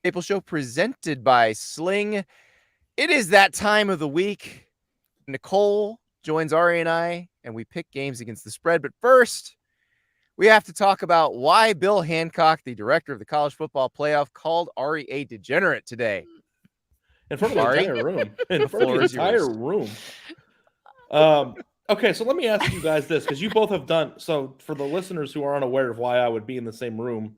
Maple Show presented by Sling. It is that time of the week. Nicole joins Ari and I, and we pick games against the spread. But first, we have to talk about why Bill Hancock, the director of the college football playoff, called Ari a degenerate today. In front of the entire room. In front of the entire room. Okay, so let me ask you guys this, because you both have done, so for the listeners who are unaware of why I would be in the same room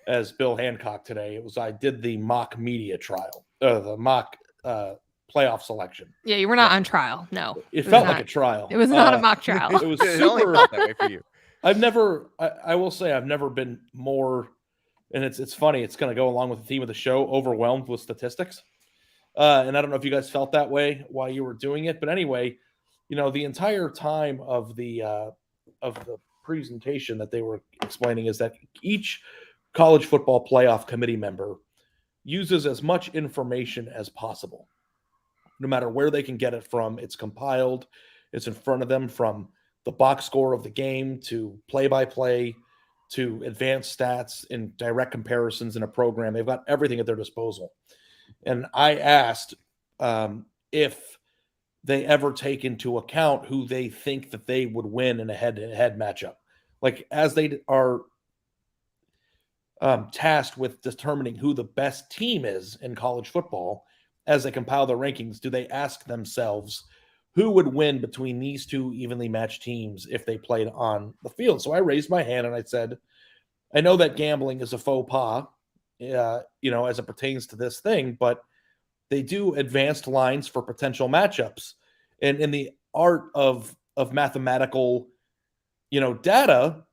as Bill Hancock today, it was I did the mock media trial, the mock playoff selection. Yeah, you were not on trial. No. It felt like a trial. It was not a mock trial. It was super. It only felt that way for you. I will say I've never been more, and it's funny, it's going to go along with the theme of the show, overwhelmed with statistics. And I don't know if you guys felt that way while you were doing it, but anyway, the entire time of the presentation that they were explaining is that each college football playoff committee member uses as much information as possible. No matter where they can get it from, it's compiled, it's in front of them, from the box score of the game to play-by-play to advanced stats and direct comparisons in a program. They've got everything at their disposal. And I asked if they ever take into account who they think that they would win in a head-to-head matchup. Like, as they are tasked with determining who the best team is in college football, as they compile their rankings, do they ask themselves who would win between these two evenly matched teams if they played on the field? So I raised my hand and I said, I know that gambling is a faux pas, as it pertains to this thing, but they do advanced lines for potential matchups. And in the art of mathematical, data,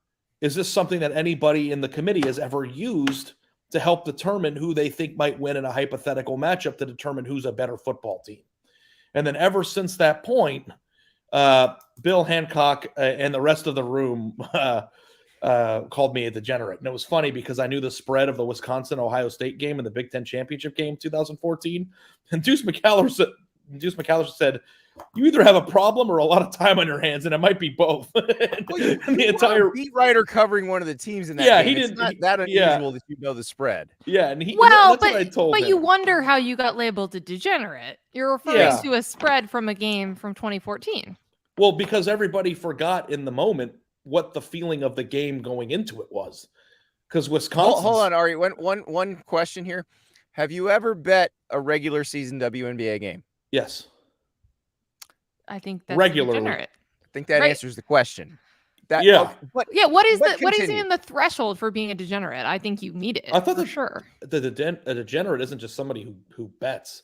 is this something that anybody in the committee has ever used to help determine who they think might win in a hypothetical matchup to determine who's a better football team? And then ever since that point, Bill Hancock and the rest of the room called me a degenerate. And it was funny because I knew the spread of the Wisconsin-Ohio State game and the Big Ten championship game 2014. And Deuce McAllister said, you either have a problem or a lot of time on your hands, and it might be both. The entire beat writer covering one of the teams in that game. It's not that unusual that you know the spread. Yeah, and that's what I told him. But you wonder how you got labeled a degenerate. You're referring to a spread from a game from 2014. Well, because everybody forgot in the moment what the feeling of the game going into it was. Because Wisconsin. Hold on, Ari. One question here. Have you ever bet a regular season WNBA game? Yes. I think that's regularly. Degenerate. I think that answers the question. What is even the threshold for being a degenerate? I think you meet it. I thought for sure. A degenerate isn't just somebody who bets.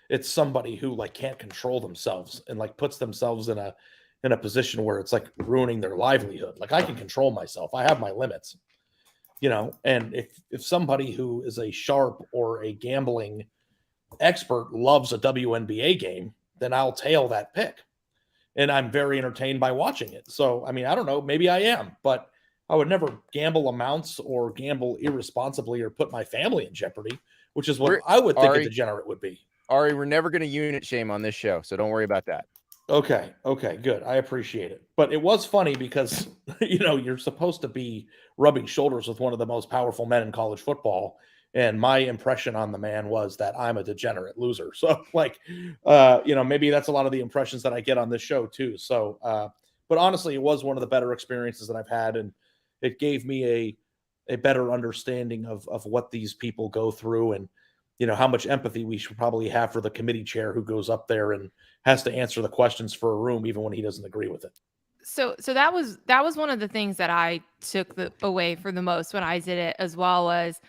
It's somebody who can't control themselves and puts themselves in a position where it's ruining their livelihood. I can control myself. I have my limits. And if somebody who is a sharp or a gambling expert loves a WNBA game, then I'll tail that pick. And I'm very entertained by watching it. So, I don't know, maybe I am, but I would never gamble amounts or gamble irresponsibly or put my family in jeopardy, which is what I would think a degenerate would be. Ari, we're never going to unit shame on this show, so don't worry about that. Okay, good. I appreciate it. But it was funny because, you're supposed to be rubbing shoulders with one of the most powerful men in college football. And my impression on the man was that I'm a degenerate loser. So maybe that's a lot of the impressions that I get on this show too. So, but honestly, it was one of the better experiences that I've had. And it gave me a better understanding of what these people go through and, how much empathy we should probably have for the committee chair who goes up there and has to answer the questions for a room, even when he doesn't agree with it. So that was one of the things that I took away for the most when I did it as well was,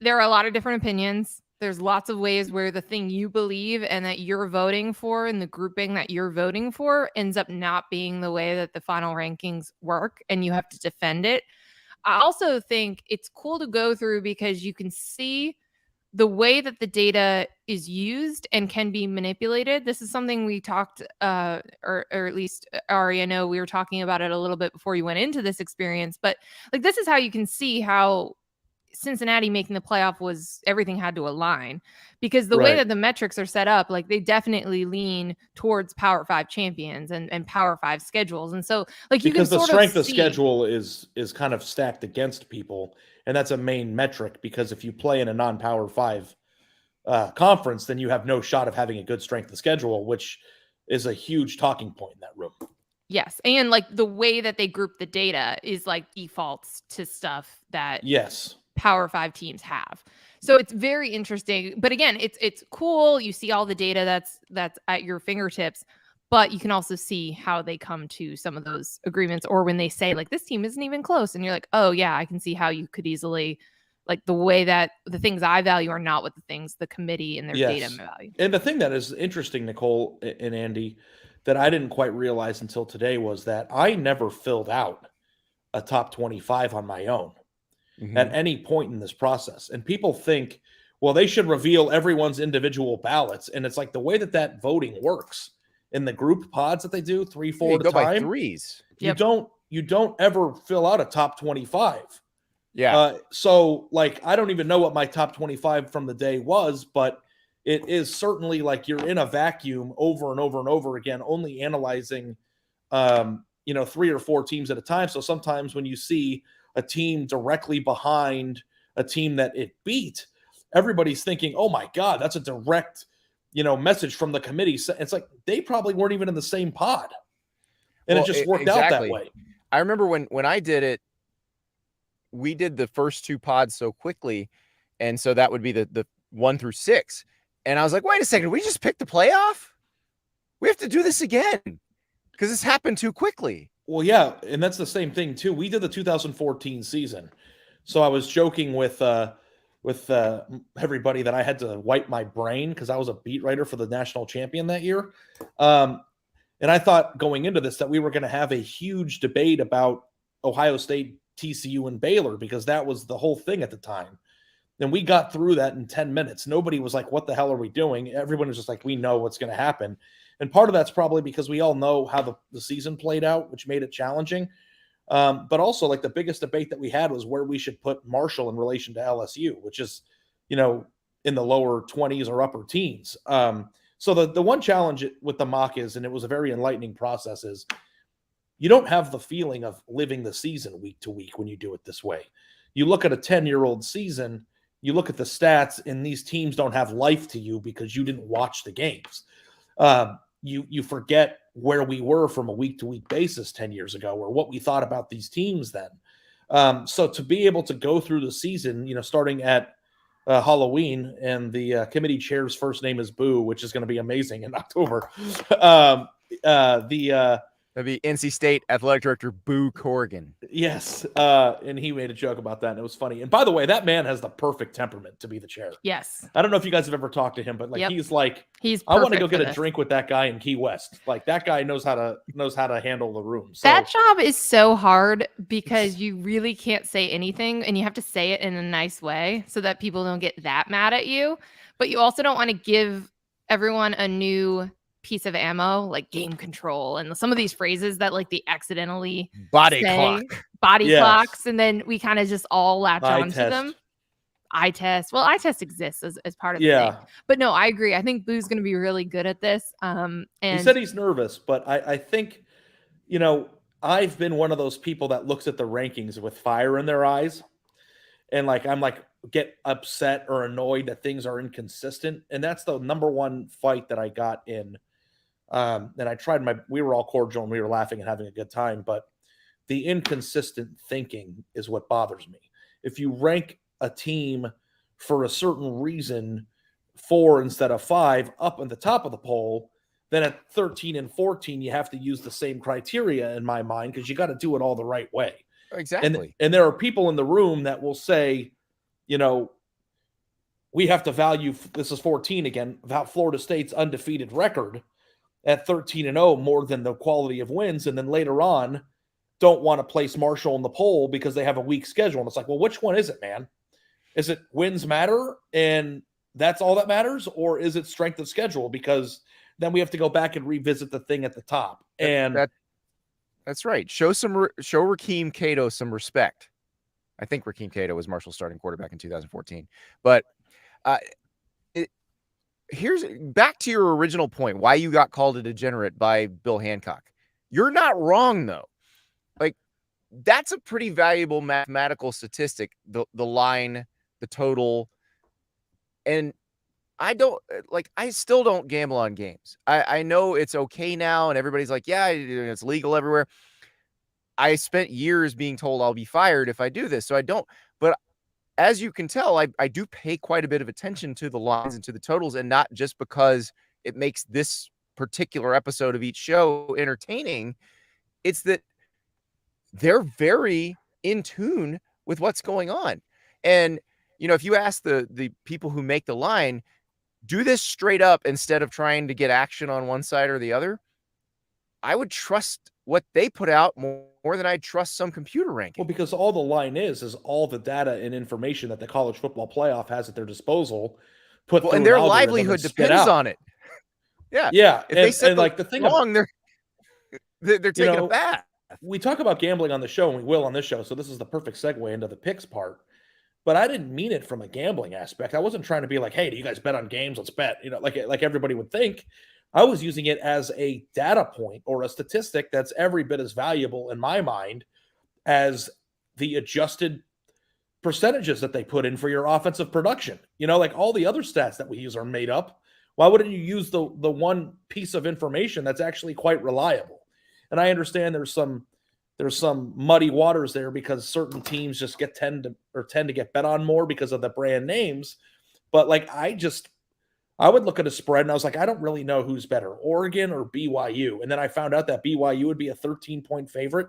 there are a lot of different opinions. There's lots of ways where the thing you believe and that you're voting for and the grouping that you're voting for ends up not being the way that the final rankings work, and you have to defend it. I also think it's cool to go through because you can see the way that the data is used and can be manipulated. This is something we talked, or at least Ari, I know we were talking about it a little bit before you went into this experience, but this is how you can see how Cincinnati making the playoff was everything had to align, because the way Right. that the metrics are set up, like they definitely lean towards Power 5 champions and Power 5 schedules. And so like you can Because the sort of strength of see, schedule is kind of stacked against people, and that's a main metric, because if you play in a non-Power 5 conference, then you have no shot of having a good strength of schedule, which is a huge talking point in that room. yes. And like the way that they group the data is like defaults to stuff that Yes. Power 5 teams have. So it's very interesting. But again, it's cool. You see all the data that's at your fingertips, but you can also see how they come to some of those agreements, or when they say like this team isn't even close, and you're like, oh yeah, I can see how you could easily, like the way that the things I value are not what the things the committee and their data value. And the thing that is interesting, Nicole and Andy, that I didn't quite realize until today was that I never filled out a top 25 on my own at any point in this process. And people think, well, they should reveal everyone's individual ballots. And it's like the way that voting works in the group pods that they do, 3, 4 at a go by time. threes. You don't ever fill out a top 25. Yeah. So like, I don't even know what my top 25 from the day was, but it is certainly like you're in a vacuum over and over and over again, only analyzing, 3 or 4 teams at a time. So sometimes when you see a team directly behind a team that it beat, everybody's thinking, oh my God, that's a direct, message from the committee. So it's like, they probably weren't even in the same pod. And it just worked out that way. I remember when I did it, we did the first 2 pods so quickly. And so that would be the 1 through 6. And I was like, wait a second, we just picked the playoff? We have to do this again because this happened too quickly. Well, yeah, and that's the same thing too. We did the 2014 season. So I was joking with everybody that I had to wipe my brain because I was a beat writer for the national champion that year. And I thought going into this that we were going to have a huge debate about Ohio State, TCU, and Baylor, because that was the whole thing at the time. And we got through that in 10 minutes. Nobody was like, what the hell are we doing? Everyone was just like, we know what's going to happen. And part of that's probably because we all know how the season played out, which made it challenging. But also, like, the biggest debate that we had was where we should put Marshall in relation to LSU, which is, in the lower 20s or upper teens. So the one challenge with the mock is, and it was a very enlightening process, is you don't have the feeling of living the season week to week when you do it this way. You look at a 10-year-old season, you look at the stats, and these teams don't have life to you because you didn't watch the games. You forget where we were from a week-to-week basis 10 years ago, or what we thought about these teams then. So to be able to go through the season, starting at Halloween, and the committee chair's first name is Boo, which is going to be amazing in October. That'd be NC State Athletic Director Boo Corrigan. Yes, and he made a joke about that, and it was funny. And by the way, that man has the perfect temperament to be the chair. Yes. I don't know if you guys have ever talked to him, but he's like, I want to go get a drink with that guy in Key West. Like, that guy knows how to handle the room. So, that job is so hard because you really can't say anything, and you have to say it in a nice way so that people don't get that mad at you. But you also don't want to give everyone a new piece of ammo, like game control and some of these phrases that like they accidentally body clocks, and then we kind of just all latch onto them. Eye test. Well, eye test exists as part of the thing. But no, I agree. I think Boo's going to be really good at this. And he said he's nervous, but I think, I've been one of those people that looks at the rankings with fire in their eyes, and I'm get upset or annoyed that things are inconsistent, and that's the number one fight that I got in. And I tried we were all cordial and we were laughing and having a good time, but the inconsistent thinking is what bothers me. If you rank a team for a certain reason 4 instead of 5 up at the top of the poll, then at 13 and 14, you have to use the same criteria in my mind, because you got to do it all the right way. Exactly. And there are people in the room that will say, we have to value, this is 14 again, about Florida State's undefeated record at 13-0 more than the quality of wins. And then later on, don't want to place Marshall in the poll because they have a weak schedule. And it's like, well, which one is it, man? Is it wins matter and that's all that matters? Or is it strength of schedule? Because then we have to go back and revisit the thing at the top. And that's right. Show Rakeem Cato some respect. I think Rakeem Cato was Marshall's starting quarterback in 2014. But here's back to your original point, why you got called a degenerate by Bill Hancock. You're not wrong, though. Like, that's a pretty valuable mathematical statistic, the line, the total. And I still don't gamble on games. I know it's okay now, and everybody's like, yeah, it's legal everywhere. I spent years being told I'll be fired if I do this, so I don't. But as you can tell, I do pay quite a bit of attention to the lines and to the totals, and not just because it makes this particular episode of each show entertaining. It's that they're very in tune with what's going on. And, if you ask the people who make the line, do this straight up instead of trying to get action on one side or the other, I would trust what they put out more than I'd trust some computer ranking. Well, because all the line is all the data and information that the college football playoff has at their disposal. And their livelihood depends on it. Yeah. Yeah. If they said the thing wrong, they're taking a bath. We talk about gambling on the show, and we will on this show. So this is the perfect segue into the picks part. But I didn't mean it from a gambling aspect. I wasn't trying to be like, hey, do you guys bet on games? Let's bet. Like everybody would think. I was using it as a data point or a statistic that's every bit as valuable in my mind as the adjusted percentages that they put in for your offensive production. Like all the other stats that we use are made up. Why wouldn't you use the one piece of information that's actually quite reliable? And I understand there's some muddy waters there because certain teams just tend to get bet on more because of the brand names. But like I would look at a spread and I was like, I don't really know who's better, Oregon or BYU. And then I found out that BYU would be a 13-point favorite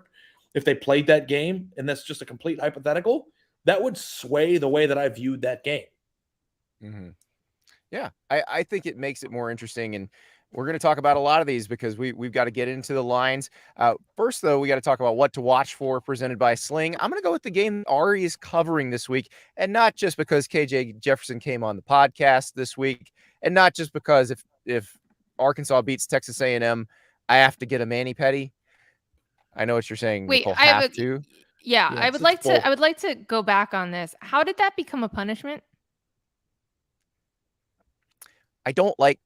if they played that game. And that's just a complete hypothetical. That would sway the way that I viewed that game. Mm-hmm. Yeah, I think it makes it more interesting. And we're going to talk about a lot of these because we've got to get into the lines. First, though, we got to talk about what to watch for presented by Sling. I'm going to go with the game Ari is covering this week, and not just because KJ Jefferson came on the podcast this week, and not just because if Arkansas beats Texas A&M, I have to get a mani-pedi. I know what you're saying. Wait, Nicole, to. Yeah, I would like to go back on this. How did that become a punishment? I don't like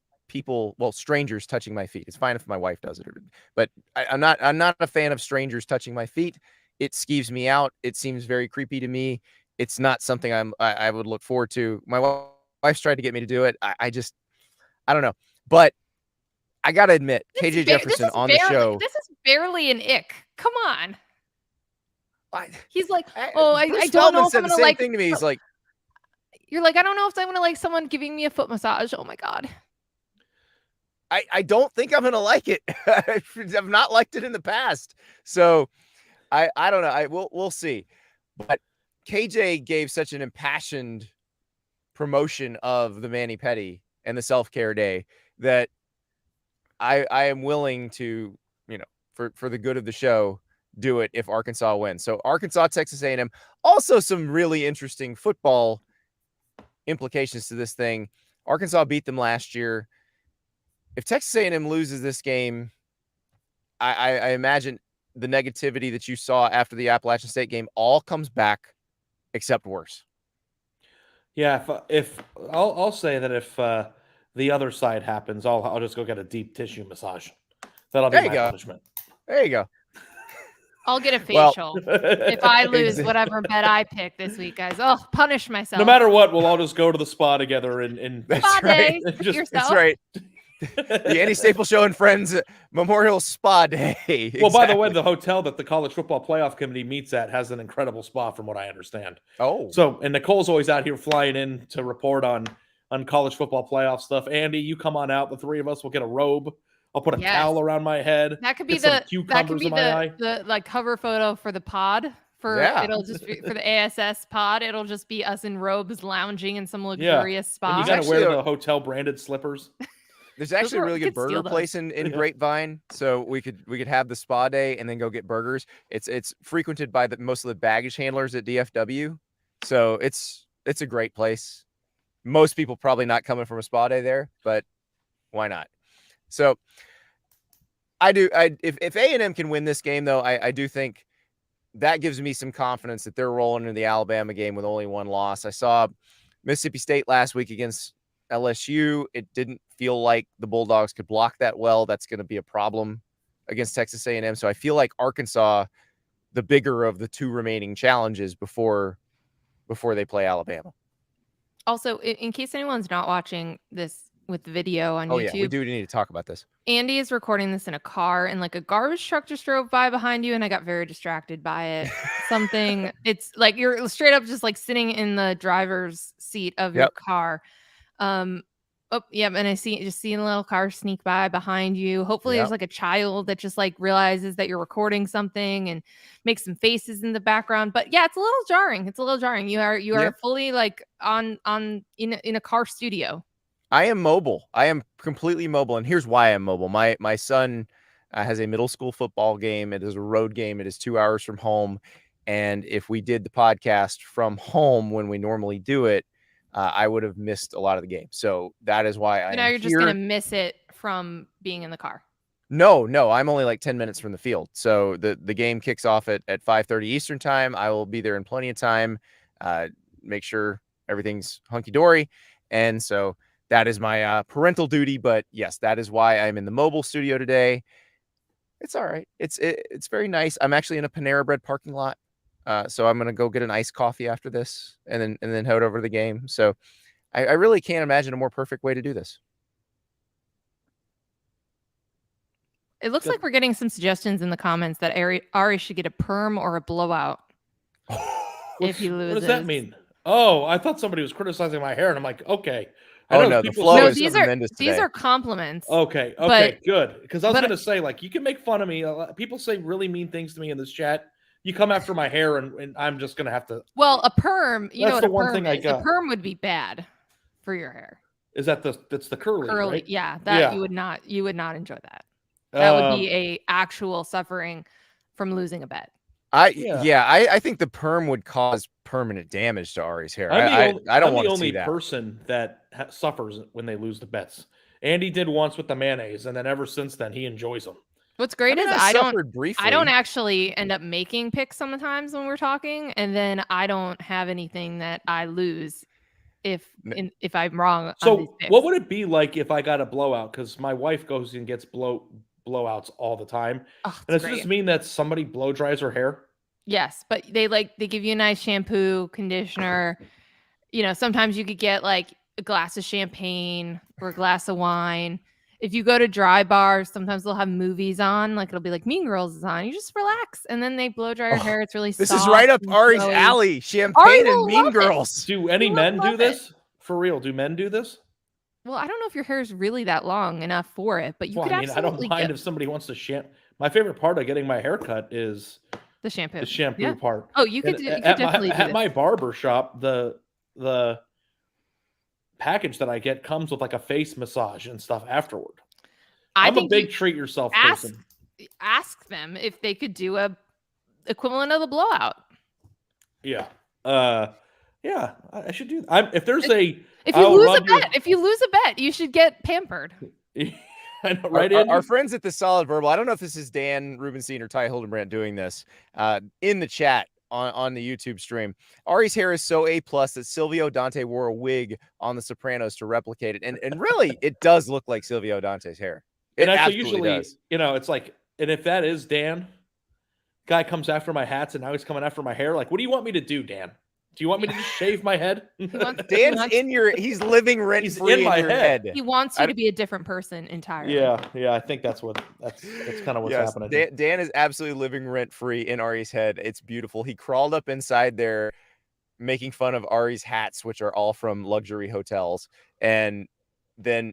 strangers touching my feet. It's fine if my wife does it, but I'm not a fan of strangers touching my feet. It skeeves me out. It seems very creepy to me. It's not something I would look forward to. My wife's tried to get me to do it. I don't know, but I gotta admit, KJ Jefferson on the show. This is barely an ick. Come on. He's like, I don't know if I'm gonna like. Thing to me, he's like, you're like, I don't know if I'm gonna like someone giving me a foot massage. Oh my god. I don't think I'm going to like it. I've not liked it in the past. So I don't know. We'll see. But KJ gave such an impassioned promotion of the mani-pedi and the self-care day that I am willing to, for the good of the show, do it if Arkansas wins. So Arkansas, Texas A&M, also some really interesting football implications to this thing. Arkansas beat them last year. If Texas A&M loses this game, I imagine the negativity that you saw after the Appalachian State game all comes back, except worse. Yeah, I'll say that if the other side happens, I'll just go get a deep tissue massage. That'll be my punishment. There you go. I'll get a facial if I lose whatever bet I pick this week, guys. I'll punish myself. No matter what, we'll all just go to the spa together and spa day. That's right. The Andy Staples Show and Friends Memorial Spa Day. Well, by the way, the hotel that the College Football Playoff Committee meets at has an incredible spa, from what I understand. Oh, and Nicole's always out here flying in to report on college football playoff stuff. Andy, you come on out. The three of us will get a robe. I'll put a towel around my head. That could be the like cover photo for the pod. It'll just be for the ASS pod. It'll just be us in robes lounging in some luxurious spa. And you gotta wear the hotel branded slippers. There's actually a really good burger place in Grapevine, so we could have the spa day and then go get burgers. It's frequented by most of the baggage handlers at DFW, so it's a great place. Most people probably not coming from a spa day there, but why not? So if A&M can win this game, though, I do think that gives me some confidence that they're rolling into the Alabama game with only one loss. I saw Mississippi State last week against LSU. It didn't feel like the Bulldogs could block that well. That's going to be a problem against Texas A&M. So I feel like Arkansas, the bigger of the two remaining challenges before they play Alabama. Also, in case anyone's not watching this with the video on YouTube. Yeah, we do need to talk about this. Andy is recording this in a car, and like a garbage truck just drove by behind you, and I got very distracted by it. It's like you're straight up just like sitting in the driver's seat of your car. And I see a little car sneak by behind you. Hopefully there's like a child that just like realizes that you're recording something and makes some faces in the background. But yeah, it's a little jarring. You are fully like in a car studio. I am mobile. I am completely mobile. And here's why I'm mobile. My son has a middle school football game. It is a road game. It is 2 hours from home. And if we did the podcast from home when we normally do it, I would have missed a lot of the game. So that is why now you're just going to miss it from being in the car. No, I'm only like 10 minutes from the field. So the game kicks off at 5:30 Eastern time. I will be there in plenty of time. Make sure everything's hunky-dory. And so that is my parental duty. But yes, that is why I'm in the mobile studio today. It's all right. It's very nice. I'm actually in a Panera Bread parking lot. So I'm going to go get an iced coffee after this and then head over to the game. So I really can't imagine a more perfect way to do this. It looks like we're getting some suggestions in the comments that Ari should get a perm or a blowout if he loses. What does that mean? Oh, I thought somebody was criticizing my hair, and I'm like, okay. The flow is tremendous today. These are compliments. Okay, good. Because I was going to say, like, you can make fun of me. People say really mean things to me in this chat. You come after my hair, and I'm just going to have to. Well, a perm, that's the one thing I got. A perm would be bad for your hair. Is that that's the curly? Right? Yeah. You would not enjoy that. That would be a actual suffering from losing a bet. I think the perm would cause permanent damage to Ari's hair. I don't want to see that. I'm the only person that suffers when they lose the bets. Andy did once with the mayonnaise, and then ever since then he enjoys them. What's great is I don't actually end up making picks sometimes when we're talking, and then I don't have anything that I lose if I'm wrong. So what would it be like if I got a blowout? Because my wife goes and gets blowouts all the time. And does this mean that somebody blow dries her hair? Yes, but they give you a nice shampoo, conditioner. Sometimes you could get like a glass of champagne or a glass of wine. If you go to dry bars, sometimes they'll have movies on, like it'll be like Mean Girls is on. You just relax, and then they blow dry your hair. It's really this soft. This is right up Ari's alley. Champagne and Mean Girls. Do any men do this? For real? Do men do this? Well, I don't know if your hair is really that long enough for it, but you could absolutely. I don't mind if somebody wants to My favorite part of getting my hair cut is the shampoo. The shampoo part. Oh, you could definitely do at my barber shop. The package that I get comes with like a face massage and stuff afterward. I'm a big treat yourself person. Ask them if they could do a equivalent of the blowout. Yeah. I should do that. If you lose a bet, you should get pampered. I know, right? Our friends at the Solid Verbal, I don't know if this is Dan Rubenstein or Ty Hildenbrandt doing this in the chat on the YouTube stream. Ari's hair is so A+ that Silvio Dante wore a wig on The Sopranos to replicate it. And really, it does look like Silvio Dante's hair. It actually usually does. It's like, and if that is Dan, guy comes after my hats and now he's coming after my hair. Like, what do you want me to do, Dan? Do you want me to just shave my head? He's living rent free in your head. He wants you to be a different person entirely. Yeah. I think that's kind of what's happening. Dan is absolutely living rent free in Ari's head. It's beautiful. He crawled up inside there, making fun of Ari's hats, which are all from luxury hotels, and then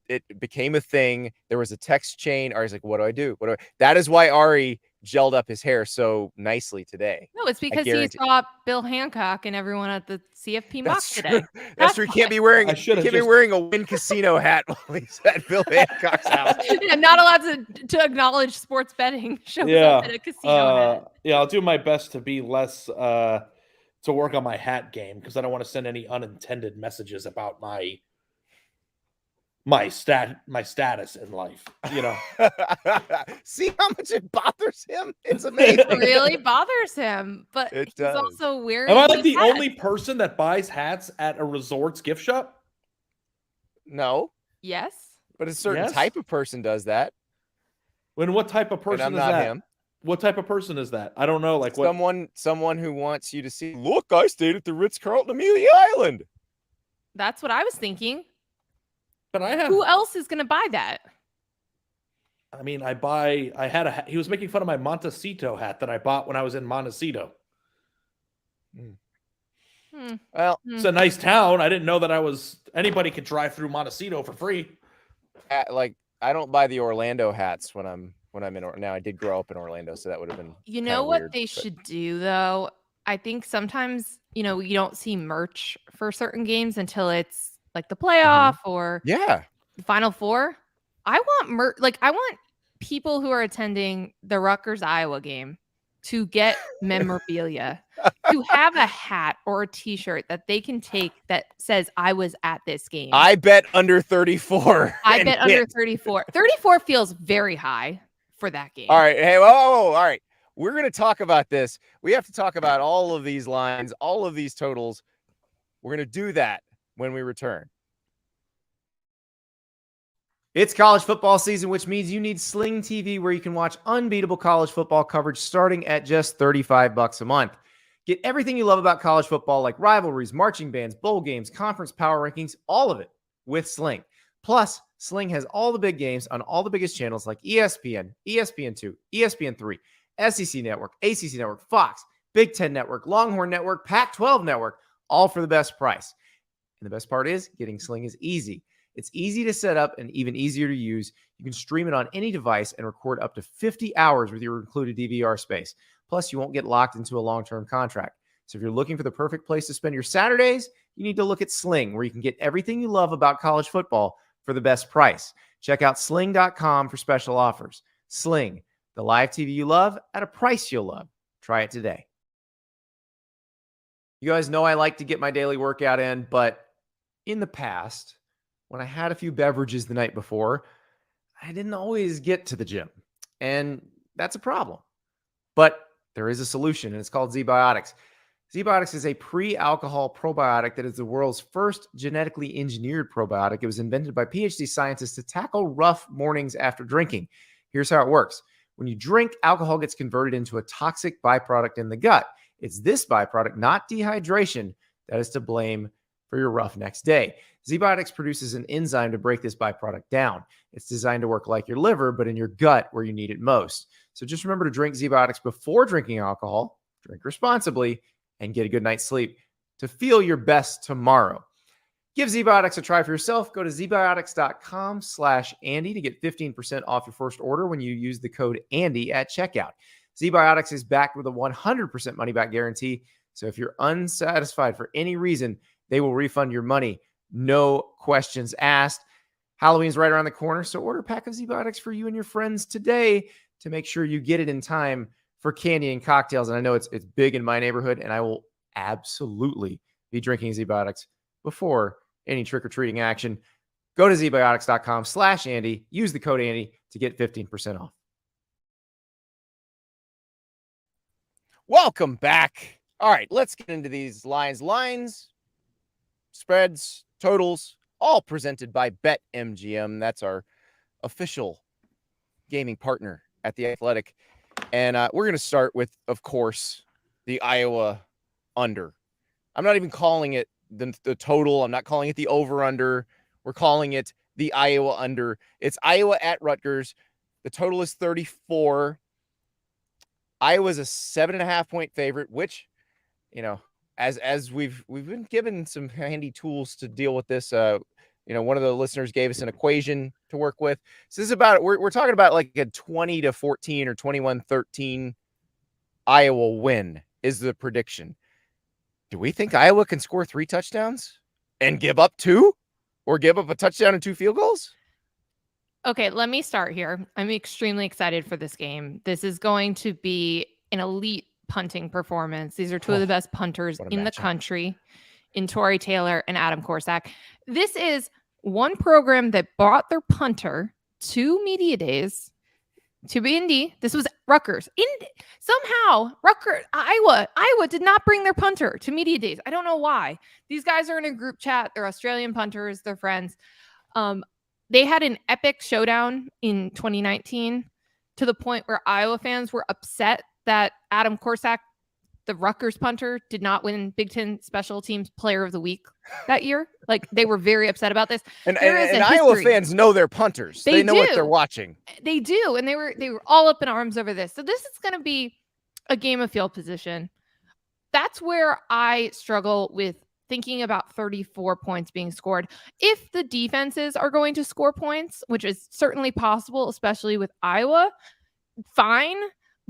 it became a thing. There was a text chain. Ari's like, "What do I do? That is why Ari gelled up his hair so nicely today. No, it's because he saw Bill Hancock and everyone at the CFP mock today. That's true. He can't be wearing a Wynn Casino hat while he's at Bill Hancock's house. I'm not allowed to acknowledge sports betting shows up at a casino. I'll do my best to be less to work on my hat game because I don't want to send any unintended messages about my my status in life, you know. See how much it bothers him? It's amazing. It really bothers him, but It he's does. also wearing. Am I like these the hats. only person that buys hats at a resort's gift shop? No, Yes. but a certain Yes? type of person does that. When what type of And person I'm is not that? him. What type of person is that? I don't know. Like what? Someone who wants you to see, look, I stayed at the Ritz-Carlton Amelia Island. That's what I was thinking. But I have. Who else is going to buy that? I mean, he was making fun of my Montecito hat that I bought when I was in Montecito. Well, It's a nice town. I didn't know that anybody could drive through Montecito for free. like I don't buy the Orlando hats when I'm in. Now I did grow up in Orlando, so that would have been. You know what they should do though? I think sometimes, you don't see merch for certain games until it's like the playoff or Yeah. the Final Four. I want merch. Like I want people who are attending the Rutgers Iowa game to get memorabilia, to have a hat or a T-shirt that they can take that says I was at this game. I bet under 34. I bet under 34. 34 feels very high for that game. All right. Hey, whoa, all right. We're going to talk about this. We have to talk about all of these lines, all of these totals. We're going to do that when we return. It's college football season, which means you need Sling TV, where you can watch unbeatable college football coverage starting at just $35 a month. Get everything you love about college football, like rivalries, marching bands, bowl games, conference power rankings, all of it with Sling. Plus, Sling has all the big games on all the biggest channels like ESPN, ESPN2, ESPN3, SEC Network, ACC Network, Fox, Big Ten Network, Longhorn Network, Pac-12 Network, all for the best price. And the best part is, getting Sling is easy. It's easy to set up and even easier to use. You can stream it on any device and record up to 50 hours with your included DVR space. Plus, you won't get locked into a long-term contract. So if you're looking for the perfect place to spend your Saturdays, you need to look at Sling, where you can get everything you love about college football for the best price. Check out sling.com for special offers. Sling, the live TV you love at a price you'll love. Try it today. You guys know I like to get my daily workout in, but in the past, when I had a few beverages the night before, I didn't always get to the gym. And that's a problem. But there is a solution, and it's called Zbiotics. Zbiotics is a pre-alcohol probiotic that is the world's first genetically engineered probiotic. It was invented by PhD scientists to tackle rough mornings after drinking. Here's how it works. When you drink, alcohol gets converted into a toxic byproduct in the gut. It's this byproduct, not dehydration, that is to blame for your rough next day. Zbiotics produces an enzyme to break this byproduct down. It's designed to work like your liver, but in your gut where you need it most. So just remember to drink Zbiotics before drinking alcohol, drink responsibly, and get a good night's sleep to feel your best tomorrow. Give Zbiotics a try for yourself. Go to zbiotics.com/Andy to get 15% off your first order when you use the code Andy at checkout. Zbiotics is backed with a 100% money-back guarantee. So if you're unsatisfied for any reason, they will refund your money. No questions asked. Halloween's right around the corner, so order a pack of Zbiotics for you and your friends today to make sure you get it in time for candy and cocktails. And I know it's big in my neighborhood, and I will absolutely be drinking Zbiotics before any trick-or-treating action. Go to zbiotics.com/Andy. Use the code Andy to get 15% off. Welcome back. All right, let's get into these lines, spreads, totals, all presented by BetMGM. That's our official gaming partner at The Athletic. And we're going to start with, of course, the Iowa under. I'm not even calling it the total. I'm not calling it the over-under. We're calling it the Iowa under. It's Iowa at Rutgers. The total is 34. Iowa's a 7.5-point favorite, which, as we've been given some handy tools to deal with this. One of the listeners gave us an equation to work with. So this is about, we're talking about like a 20-14 or 21-13 Iowa win is the prediction. Do we think Iowa can score 3 touchdowns and give up 2, or give up a touchdown and 2 field goals? Okay, let me start here. I'm extremely excited for this game. This is going to be an elite punting performance. These are 2 of the best punters in the country, in Torrey Taylor and Adam Corsack. This is one program that brought their punter to media days to be Indy. This was Rutgers. Somehow, Iowa did not bring their punter to media days. I don't know why. These guys are in a group chat. They're Australian punters. They're friends. They had an epic showdown in 2019 to the point where Iowa fans were upset that Adam Korsak, the Rutgers punter, did not win Big Ten Special Teams Player of the Week that year. Like, they were very upset about this. And Iowa fans know their punters. They know what they're watching. They do, and they were all up in arms over this. So this is going to be a game of field position. That's where I struggle with thinking about 34 points being scored. If the defenses are going to score points, which is certainly possible, especially with Iowa, fine.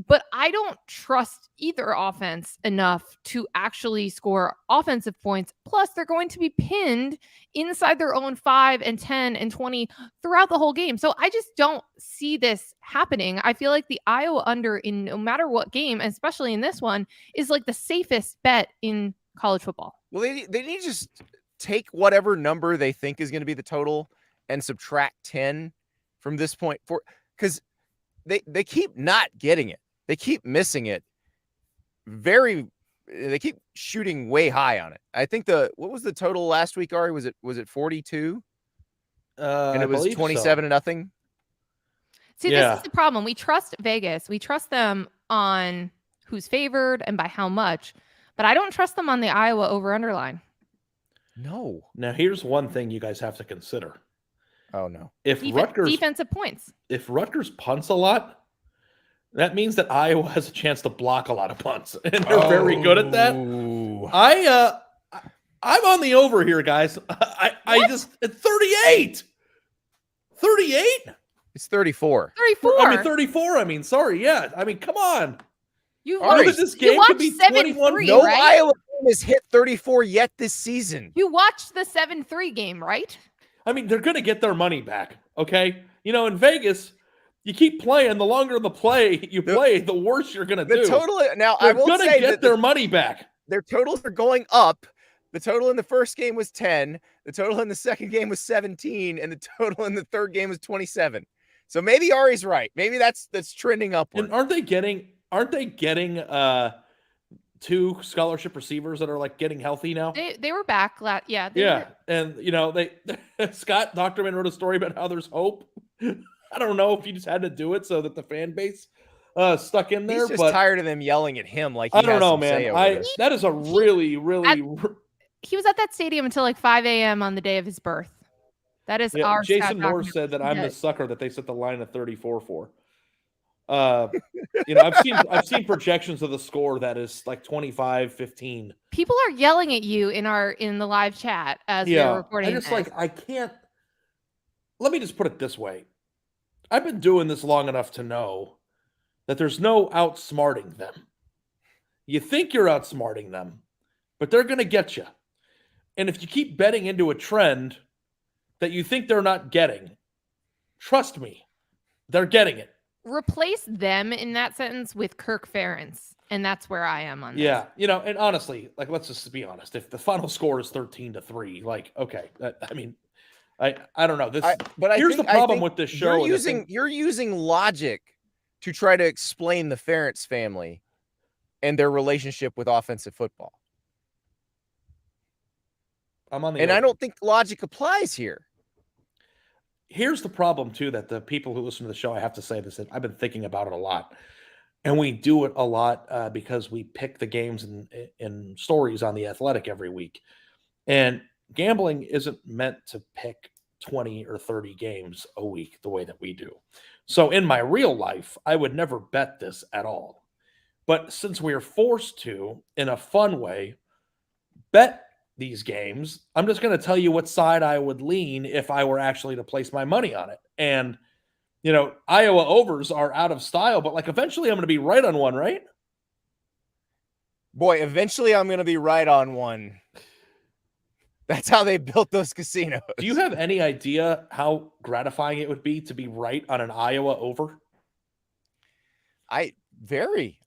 But I don't trust either offense enough to actually score offensive points. Plus, they're going to be pinned inside their own 5 and 10 and 20 throughout the whole game. So I just don't see this happening. I feel like the Iowa under in no matter what game, especially in this one, is like the safest bet in college football. Well, they need to just take whatever number they think is going to be the total and subtract 10 from this point, because they keep not getting it. They keep missing it. They keep shooting way high on it. I think what was the total last week, Ari? Was it 42? And it was 27-0. See, this is the problem. We trust Vegas. We trust them on who's favored and by how much, but I don't trust them on the Iowa over-under line. No. Now, here's one thing you guys have to consider. Oh, no. If defensive points. If Rutgers punts a lot, that means that Iowa has a chance to block a lot of punts, and they're very good at that. I'm on the over here, guys. I just at 38. 38? It's 34. 34. I mean 34. I mean, sorry. Yeah. I mean, come on. You this game could be 21. No right? Iowa team has hit 34 yet this season. You watched the 7-3 game, right? I mean, they're going to get their money back. Okay. In Vegas, you keep playing. The longer the worse you're going to do. I will say they're going to get their money back. Their totals are going up. The total in the first game was 10. The total in the second game was 17, and the total in the third game was 27. So maybe Ari's right. Maybe that's trending upward. And aren't they getting 2 scholarship receivers that are like getting healthy now? They were back. Yeah. Were. And they Scott Doctorman wrote a story about how there's hope. I don't know if he just had to do it so that the fan base stuck in there. He's just tired of them yelling at him. Like, I don't know, man. That is a really. He was at that stadium until like 5 a.m. on the day of his birth. That is our Jason Moore said that I'm the sucker that they set the line at 34 for. I've seen projections of the score that is like 25-15. People are yelling at you in the live chat as we're recording. I can't. Let me just put it this way. I've been doing this long enough to know that there's no outsmarting them. You think you're outsmarting them, but they're going to get you. And if you keep betting into a trend that you think they're not getting, trust me, they're getting it. Replace them in that sentence with Kirk Ferentz, and that's where I am on this. Yeah, and honestly, like, let's just be honest. If the final score is 13-3, like, okay, I don't know. Here's the problem with this show. You're using logic to try to explain the Ferentz family and their relationship with offensive football. I don't think logic applies here. Here's the problem, too, that the people who listen to the show, I have to say this, I've been thinking about it a lot. And we do it a lot because we pick the games and stories on The Athletic every week. And gambling isn't meant to pick 20 or 30 games a week the way that we do. So in my real life, I would never bet this at all. But since we are forced to, in a fun way, bet these games, I'm just going to tell you what side I would lean if I were actually to place my money on it. And, Iowa overs are out of style, but like eventually I'm going to be right on one, right? Boy, eventually I'm going to be right on one. That's how they built those casinos. Do you have any idea how gratifying it would be to be right on an Iowa over? I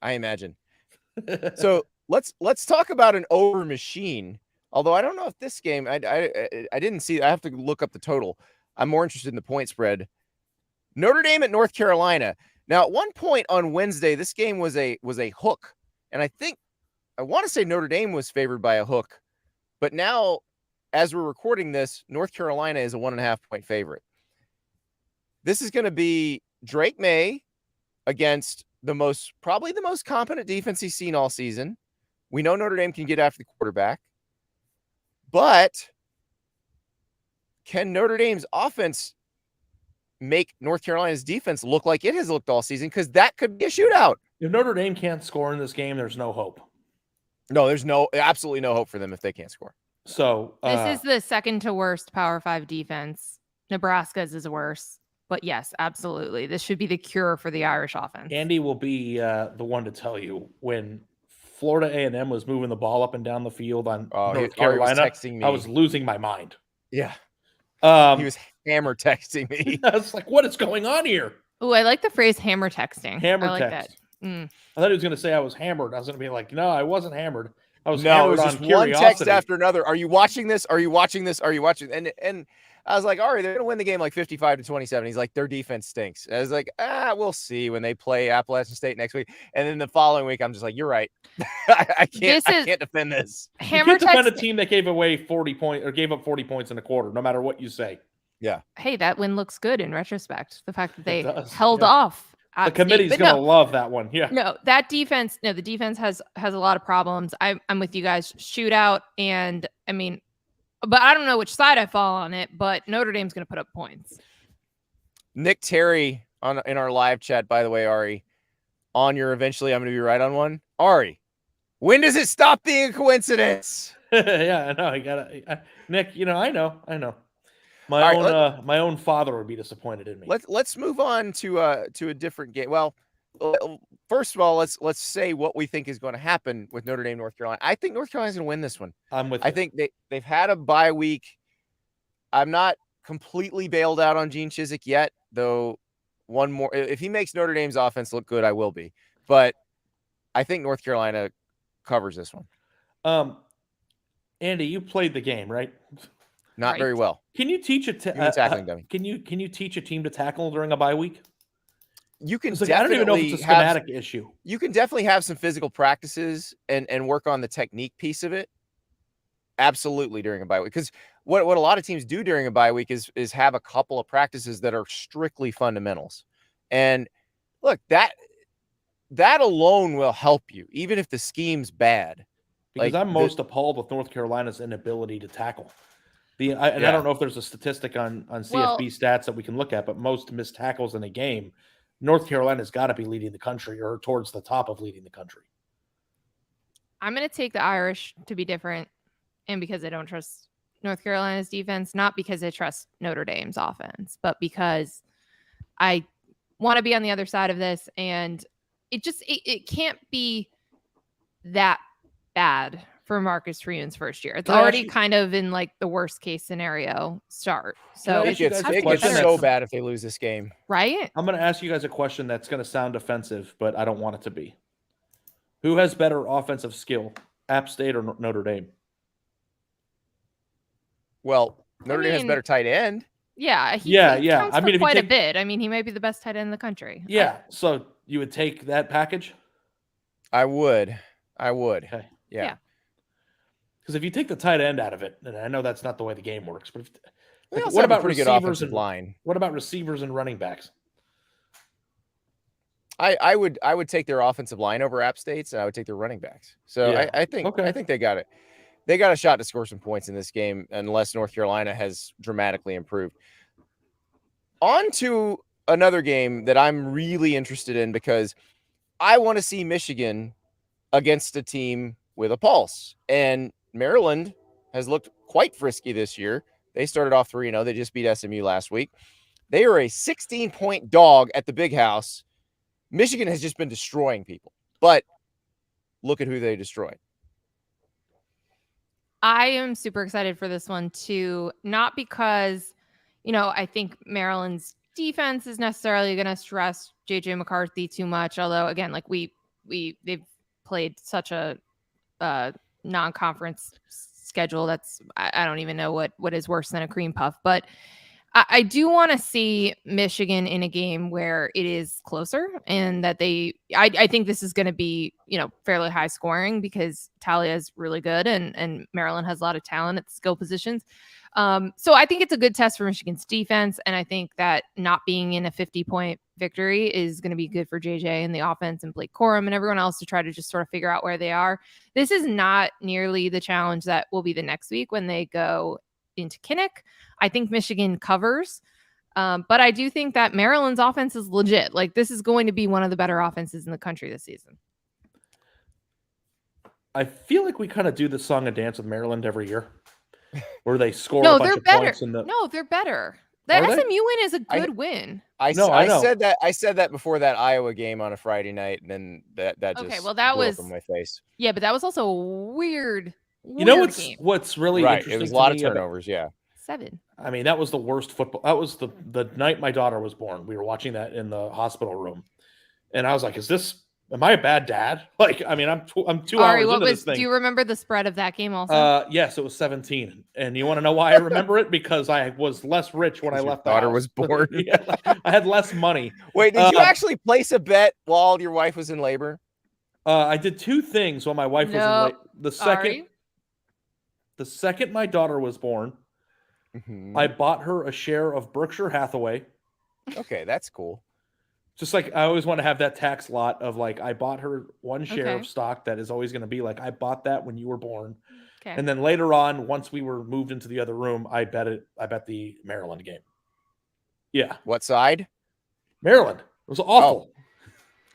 imagine. So let's talk about an over machine. Although I don't know if this game, I didn't see. I have to look up the total. I'm more interested in the point spread. Notre Dame at North Carolina. Now, at one point on Wednesday, this game was a hook, and I want to say Notre Dame was favored by a hook, but now, as we're recording this, North Carolina is a 1.5 point favorite. This is going to be Drake May against probably the most competent defense he's seen all season. We know Notre Dame can get after the quarterback, but can Notre Dame's offense make North Carolina's defense look like it has looked all season? Because that could be a shootout. If Notre Dame can't score in this game, there's no hope. No, there's absolutely no hope for them if they can't score. So this is the second to worst Power 5 defense. Nebraska's is worse. But yes, absolutely. This should be the cure for the Irish offense. Andy will be the one to tell you when Florida A&M was moving the ball up and down the field on North Carolina. Texting me. I was losing my mind. Yeah. He was hammer texting me. I was like, what is going on here? Oh, I like the phrase hammer texting. Hammer I like text. that. I thought he was going to say I was hammered. I was going to be like, no, I wasn't hammered. I was no, hammered it was on just curiosity. one text after another. Are you watching this? Are you watching this? Are you watching? And I was like, all right, they're going to win the game like 55-27. He's like, their defense stinks. And I was like, we'll see when they play Appalachian State next week. And then the following week, I'm just like, you're right. I can't defend this. Hammer you can't defend a team that gave away 40 points or gave up 40 points in a quarter, no matter what you say. Yeah. Hey, that win looks good in retrospect. The fact that they held off. The committee's going to love that one. Yeah. No, the defense has a lot of problems. I'm with you guys. Shootout. And I mean, but I don't know which side I fall on it, but Notre Dame's going to put up points. Nick Terry in our live chat, by the way, Ari, on your eventually I'm going to be right on one. Ari, when does it stop being a coincidence? Yeah, I know. I got it. Nick, I know. My own father would be disappointed in me. Let's move on to a different game. Well, first of all, let's say what we think is going to happen with Notre Dame, North Carolina. I think North Carolina's going to win this one. I'm with you. I think they've had a bye week. I'm not completely bailed out on Gene Chizik yet, though. One more, if he makes Notre Dame's offense look good, I will be. But I think North Carolina covers this one. Andy, you played the game, right? Not very well. Can you teach tackling dummy? Can you teach a team to tackle during a bye week? You can I don't even know if it's a schematic issue. You can definitely have some physical practices and work on the technique piece of it. Absolutely, during a bye week, because what a lot of teams do during a bye week is have a couple of practices that are strictly fundamentals. And look, that alone will help you, even if the scheme's bad. Because I'm most appalled with North Carolina's inability to tackle. I don't know if there's a statistic on CFB stats that we can look at, but most missed tackles in a game, North Carolina's got to be leading the country or towards the top of leading the country. I'm going to take the Irish to be different, and because I don't trust North Carolina's defense, not because I trust Notre Dame's offense, but because I want to be on the other side of this, and it can't be that bad for Marcus Freeman's first year. It's already kind of in like the worst case scenario start. So it gets so bad if they lose this game. Right? I'm going to ask you guys a question that's going to sound offensive, but I don't want it to be. Who has better offensive skill, App State or Notre Dame? Well, Notre Dame has better tight end. Yeah. Yeah. I mean, quite a bit. I mean, he might be the best tight end in the country. Yeah. So you would take that package? I would. Okay. Yeah. Because if you take the tight end out of it, and I know that's not the way the game works, but what about pretty good offensive line? What about receivers and running backs? I would take their offensive line over App State's, and I would take their running backs. So yeah. I think they got it. They got a shot to score some points in this game, unless North Carolina has dramatically improved. On to another game that I'm really interested in, because I want to see Michigan against a team with a pulse. And Maryland has looked quite frisky this year. They started off 3-0. They just beat SMU last week. They are a 16-point dog at the Big House. Michigan has just been destroying people. But look at who they destroyed. I am super excited for this one too. Not because, I think Maryland's defense is necessarily going to stress JJ McCarthy too much. Although, again, they've played such a non-conference schedule. That's I don't even know what is worse than a cream puff, but I do want to see Michigan in a game where it is closer and that I think this is going to be, fairly high scoring because Talia is really good and Maryland has a lot of talent at the skill positions. So I think it's a good test for Michigan's defense. And I think that not being in a 50-point victory is going to be good for JJ and the offense and Blake Corum and everyone else to try to just sort of figure out where they are. This is not nearly the challenge that will be the next week when they go into Kinnick. I think Michigan covers, but I do think that Maryland's offense is legit. Like, this is going to be one of the better offenses in the country this season. I feel like we kind of do the song and dance with Maryland every year, where they score No, a bunch they're of better. points. No, they're better. The Are they? SMU win is a good win. I know. said that before that Iowa game on a Friday night, and then that just Okay, well, that blew was up in my face. Yeah, but that was also a weird game. What's really Right, interesting? it was a lot to of me about- turnovers. Yeah. 7. I mean, that was the worst football. That was the night my daughter was born. We were watching that in the hospital room, and I was like, am I a bad dad? Like, I mean, I'm 2 hours into this thing. Do you remember the spread of that game also? Yes, it was 17. And you want to know why I remember it? Because I was less rich when I left the daughter house. was born. Yeah, I had less money. Wait, did you actually place a bet while your wife was in labor? I did 2 things while my wife was in labor. The second my daughter was born, I bought her a share of Berkshire Hathaway. Okay, that's cool. Just like I always want to have that tax lot of like, I bought her one share of stock that is always going to be like, I bought that when you were born. Okay. And then later on, once we were moved into the other room, I bet the Maryland game. Yeah. What side? Maryland. It was awful.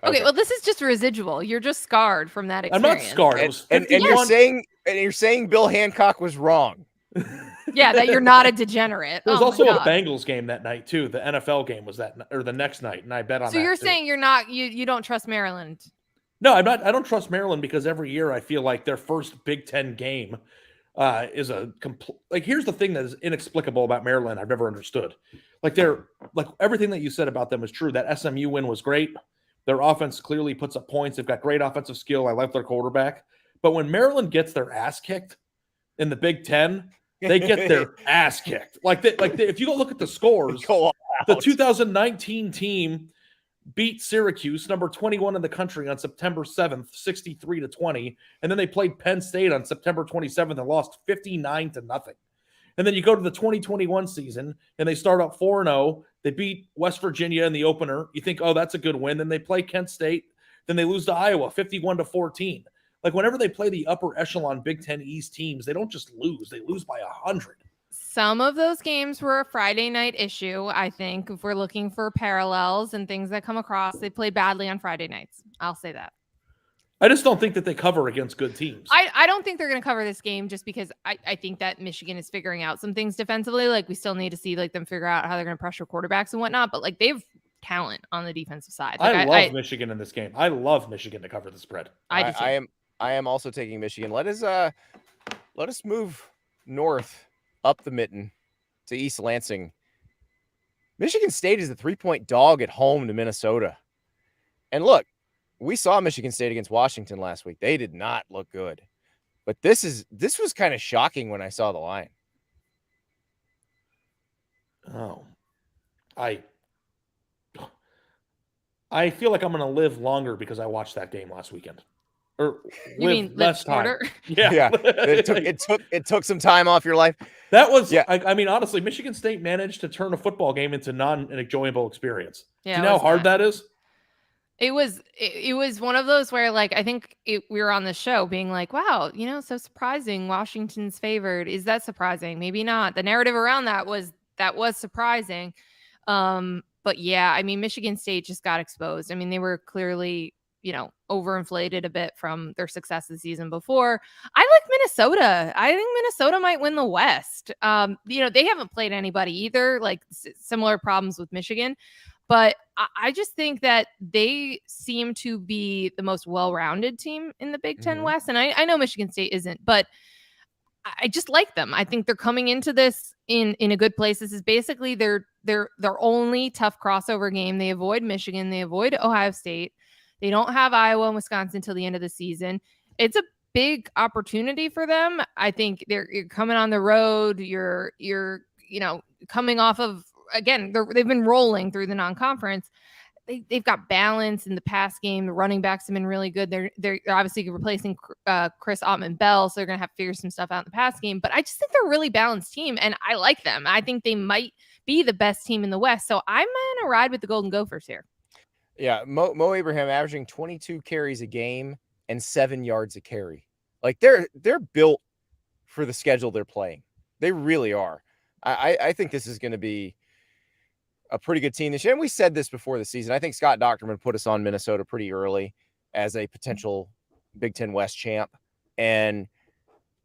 Oh. Okay, well, this is just residual. You're just scarred from that I'm experience. not scarred. It was and you're saying Bill Hancock was wrong. Yeah, that you're not a degenerate. There was also a Bengals game that night too. The NFL game was the next night, and I bet on that. So you're too. saying you don't trust Maryland? No, I'm not. I don't trust Maryland because every year I feel like their first Big Ten game is a complete. Like, here's the thing that is inexplicable about Maryland. I've never understood. Like, everything that you said about them is true. That SMU win was great. Their offense clearly puts up points. They've got great offensive skill. I like their quarterback. But when Maryland gets their ass kicked in the Big Ten, they get their ass kicked. If you go look at the scores, the 2019 team beat Syracuse, number 21 in the country, on September 7th, 63-20. And then they played Penn State on September 27th and lost 59-0. And then you go to the 2021 season and they start out 4-0. They beat West Virginia in the opener. You think, oh, that's a good win. Then they play Kent State. Then they lose to Iowa, 51-14. Like, whenever they play the upper echelon Big Ten East teams, they don't just lose. They lose by 100. Some of those games were a Friday night issue, I think, if we're looking for parallels and things that come across. They play badly on Friday nights. I'll say that. I just don't think that they cover against good teams. I don't think they're going to cover this game just because I think that Michigan is figuring out some things defensively. Like, we still need to see them figure out how they're going to pressure quarterbacks and whatnot. But they've talent on the defensive side. I love Michigan in this game. I love Michigan to cover the spread. I am also taking Michigan. Let us move north up the mitten to East Lansing. Michigan State is a 3-point dog at home to Minnesota. And look, we saw Michigan State against Washington last week. They did not look good. But this was kind of shocking when I saw the line. Oh. I feel like I'm going to live longer because I watched that game last weekend. Or you mean less time. Yeah. It took some time off your life. That was, I mean, honestly, Michigan State managed to turn a football game into non-enjoyable experience. Yeah, do you know how hard that is? It was one of those where, like, I think we were on the show being like, wow, so surprising. Washington's favored. Is that surprising? Maybe not. The narrative around that was surprising. But yeah, I mean, Michigan State just got exposed. I mean, they were clearly, overinflated a bit from their success the season before. I like Minnesota. I think Minnesota might win the West. They haven't played anybody either, like similar problems with Michigan. But I just think that they seem to be the most well-rounded team in the Big Ten West. And I know Michigan State isn't, but I just like them. I think they're coming into this in a good place. This is basically their only tough crossover game. They avoid Michigan. They avoid Ohio State. They don't have Iowa and Wisconsin until the end of the season. It's a big opportunity for them. I think you're coming on the road. You're coming off of, again, they've been rolling through the non-conference. They've got balance in the pass game. The running backs have been really good. They're obviously replacing Chris Ottman-Bell, so they're going to have to figure some stuff out in the pass game. But I just think they're a really balanced team, and I like them. I think they might be the best team in the West. So I'm going to ride with the Golden Gophers here. Yeah, Mo Abraham averaging 22 carries a game and 7 yards a carry. Like they're built for the schedule they're playing. They really are. I think this is going to be a pretty good team this year. And we said this before the season. I think Scott Docterman put us on Minnesota pretty early as a potential Big Ten West champ. And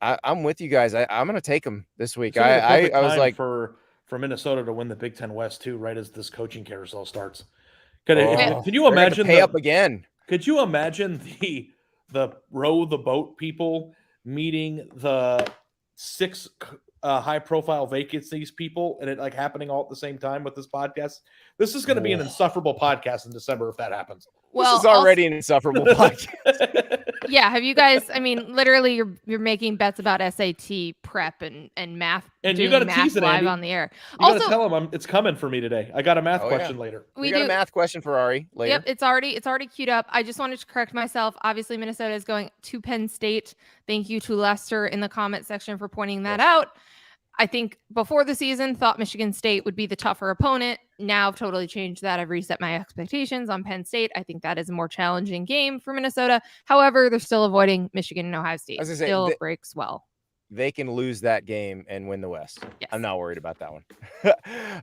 I'm with you guys. I'm going to take them this week. I was like for Minnesota to win the Big Ten West too, right as this coaching carousel starts. Can you imagine pay up again? Could you imagine the row the boat people meeting the 6 high-profile vacancies people, and it like happening all at the same time with this podcast? This is going to be an insufferable podcast in December if that happens. Well, this is already an insufferable podcast. Yeah, have you guys? I mean, literally, you're making bets about SAT prep and math, and you got to tease it, live Andy. on the air. You got to tell them it's coming for me today. I got a math question later. We got a math question for Ari later. Yep, it's already queued up. I just wanted to correct myself. Obviously, Minnesota is going to Penn State. Thank you to Lester in the comment section for pointing that out. I think before the season, thought Michigan State would be the tougher opponent. Now I've totally changed that. I've reset my expectations on Penn State. I think that is a more challenging game for Minnesota. However, they're still avoiding Michigan and Ohio State. Still breaks well. They can lose that game and win the West. Yes. I'm not worried about that one.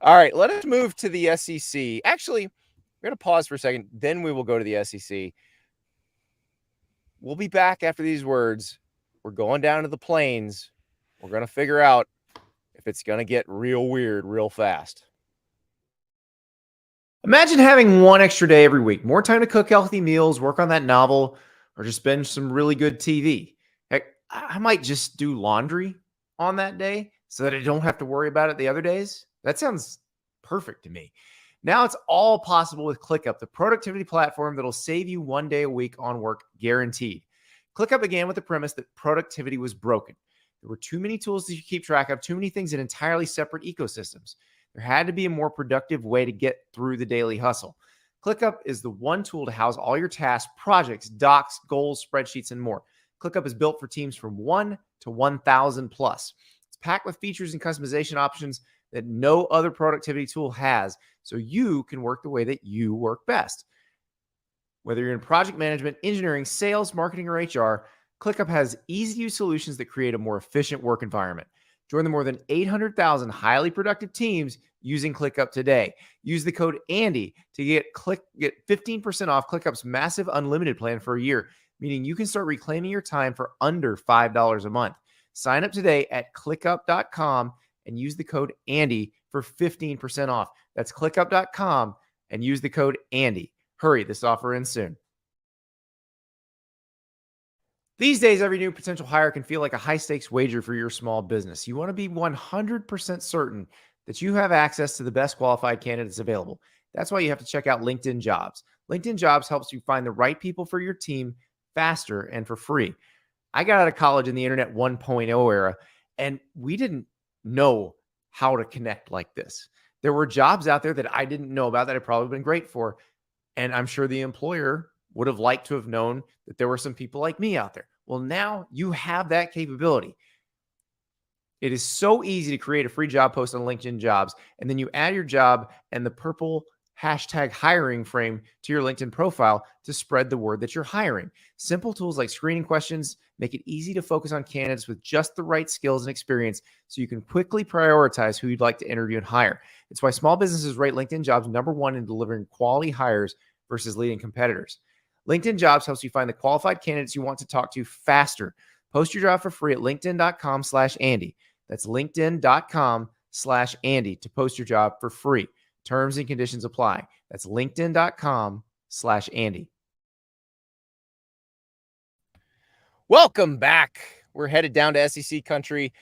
All right, let us move to the SEC. Actually, we're going to pause for a second. Then we will go to the SEC. We'll be back after these words. We're going down to the plains. We're going to figure out if it's going to get real weird real fast. Imagine having one extra day every week, more time to cook healthy meals, work on that novel, or just binge some really good TV. Heck, I might just do laundry on that day so that I don't have to worry about it the other days. That sounds perfect to me. Now it's all possible with ClickUp, the productivity platform that'll save you one day a week on work, guaranteed. ClickUp began with the premise that productivity was broken. There were too many tools to keep track of, too many things in entirely separate ecosystems. There had to be a more productive way to get through the daily hustle. ClickUp is the one tool to house all your tasks, projects, docs, goals, spreadsheets, and more. ClickUp is built for teams from 1 to 1,000 plus. It's packed with features and customization options that no other productivity tool has, so you can work the way that you work best. Whether you're in project management, engineering, sales, marketing, or HR, ClickUp has easy-to-use solutions that create a more efficient work environment. Join the more than 800,000 highly productive teams using ClickUp today. Use the code ANDY to get 15% off ClickUp's massive unlimited plan for a year, meaning you can start reclaiming your time for under $5 a month. Sign up today at clickup.com and use the code ANDY for 15% off. That's clickup.com and use the code ANDY. Hurry, this offer ends soon. These days, every new potential hire can feel like a high-stakes wager for your small business. You want to be 100% certain that you have access to the best qualified candidates available. That's why you have to check out LinkedIn Jobs. LinkedIn Jobs helps you find the right people for your team faster and for free. I got out of college in the Internet 1.0 era, and we didn't know how to connect like this. There were jobs out there that I didn't know about that I'd probably been great for, and I'm sure the employer would have liked to have known that there were some people like me out there. Well, now you have that capability. It is so easy to create a free job post on LinkedIn Jobs, and then you add your job and the purple hashtag hiring frame to your LinkedIn profile to spread the word that you're hiring. Simple tools like screening questions make it easy to focus on candidates with just the right skills and experience so you can quickly prioritize who you'd like to interview and hire. It's why small businesses rate LinkedIn Jobs #1 in delivering quality hires versus leading competitors. LinkedIn Jobs helps you find the qualified candidates you want to talk to faster. Post your job for free at linkedin.com/Andy. That's linkedin.com/Andy to post your job for free. Terms and conditions apply. That's linkedin.com/Andy. Welcome back. We're headed down to SEC country,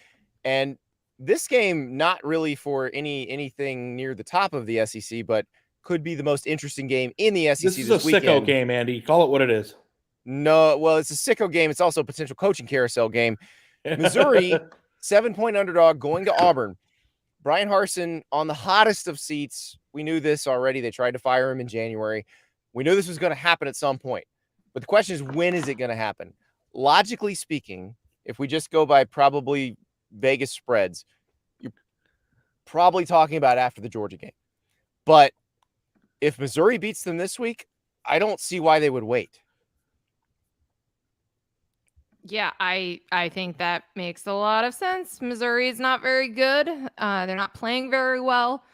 and this game not really for anything near the top of the SEC, but could be the most interesting game in the SEC this this is a weekend. sicko game, Andy. Call it what it is. No, well, it's a sicko game. It's also a potential coaching carousel game. Missouri, 7-point underdog going to Auburn. Brian Harsin on the hottest of seats. We knew this already. They tried to fire him in January. We knew this was going to happen at some point. But the question is, when is it going to happen? Logically speaking, if we just go by probably Vegas spreads, you're probably talking about after the Georgia game. But if Missouri beats them this week, I don't see why they would wait. Yeah, I think that makes a lot of sense. Missouri is not very good. They're not playing very well.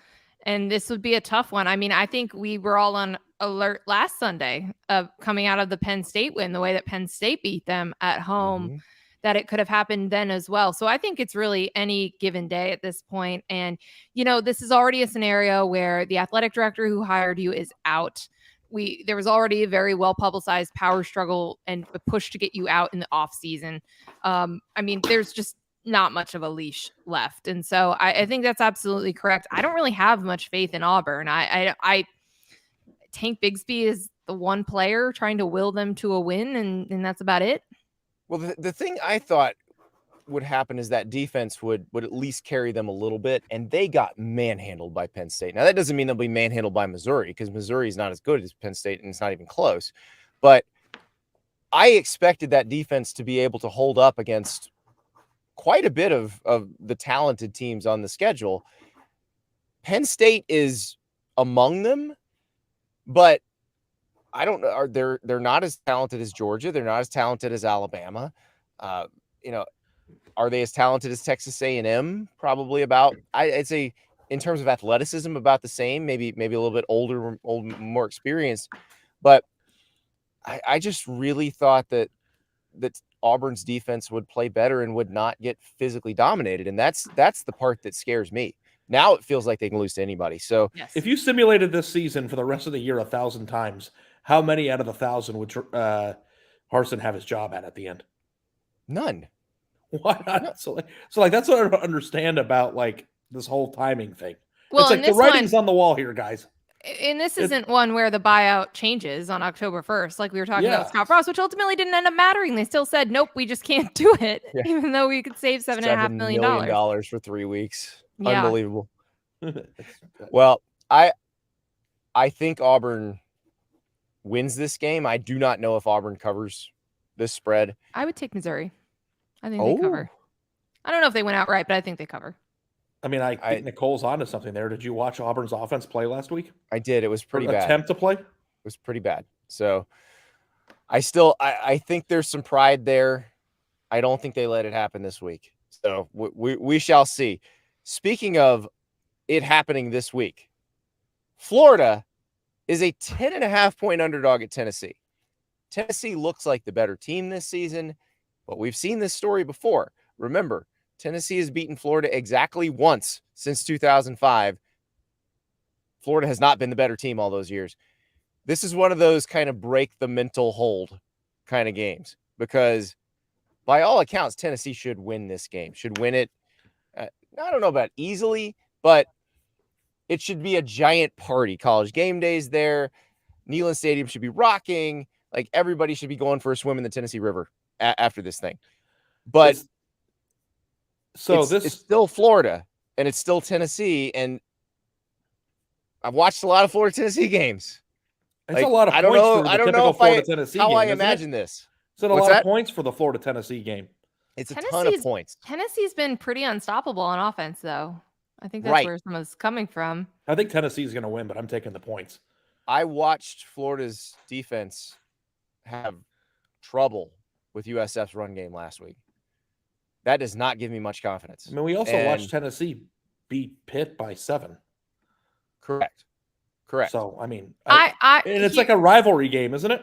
And this would be a tough one. I mean, I think we were all on alert last Sunday of coming out of the Penn State win, the way that Penn State beat them at home, that it could have happened then as well. So I think it's really any given day at this point. And, this is already a scenario where the athletic director who hired you is out. There was already a very well publicized power struggle and a push to get you out in the off season. I mean, there's just not much of a leash left. And so I think that's absolutely correct. I don't really have much faith in Auburn. I Tank Bigsby is the one player trying to will them to a win, and that's about it. Well, the thing I thought would happen is that defense would at least carry them a little bit, and they got manhandled by Penn State. Now, that doesn't mean they'll be manhandled by Missouri, because Missouri is not as good as Penn State, and it's not even close. But I expected that defense to be able to hold up against quite a bit of the talented teams on the schedule. Penn State is among them, but I don't know. They're not as talented as Georgia. They're not as talented as Alabama. Are they as talented as Texas A&M? Probably about, I'd say in terms of athleticism, about the same, maybe a little bit older, more experienced. But I just really thought that Auburn's defense would play better and would not get physically dominated. And that's the part that scares me. Now it feels like they can lose to anybody. So Yes. If you simulated this season for the rest of the year 1,000 times, how many out of 1,000 would Harsin have his job at the end? none. Why not? No. So that's what I don't understand about this whole timing thing. Well, it's and the this writing's one, on the wall here, guys. and this isn't one where the buyout changes on October 1st, like we were talking about Scott Frost, which ultimately didn't end up mattering. They still said, nope, we just can't do it, even though we could save $7.5 million for 3 weeks. Yeah. Unbelievable. Well, I think Auburn wins this game. I do not know if Auburn covers this spread. I would take Missouri. I think they cover. I don't know if they went outright, but I think they cover. I mean, I think Nicole's onto something there. Did you watch Auburn's offense play last week? I did. It was pretty bad. Attempt to play? It was pretty bad. So I think there's some pride there. I don't think they let it happen this week. So we shall see. Speaking of it happening this week, Florida is a 10.5-point underdog at Tennessee. Tennessee looks like the better team this season, but we've seen this story before. Remember, Tennessee has beaten Florida exactly once since 2005. Florida has not been the better team all those years. This is one of those kind of break the mental hold kind of games, because by all accounts, Tennessee should win this game, should win it. I don't know about easily, but it should be a giant party. College game days there. Neyland Stadium should be rocking. Like, everybody should be going for a swim in the Tennessee River after this thing. But it's still Florida, and it's still Tennessee, and I've watched a lot of Florida Tennessee games. It's a lot of points for the typical Florida Tennessee game. How I imagine this. It's a lot of points for the Florida Tennessee game. It's a ton of points. Tennessee's been pretty unstoppable on offense, though. I think that's where some of it's coming from. I think Tennessee's going to win, but I'm taking the points. I watched Florida's defense have trouble with USF's run game last week. That does not give me much confidence. I mean, we also watched Tennessee beat Pitt by 7. Correct. So, I mean, and it's like a rivalry game, isn't it?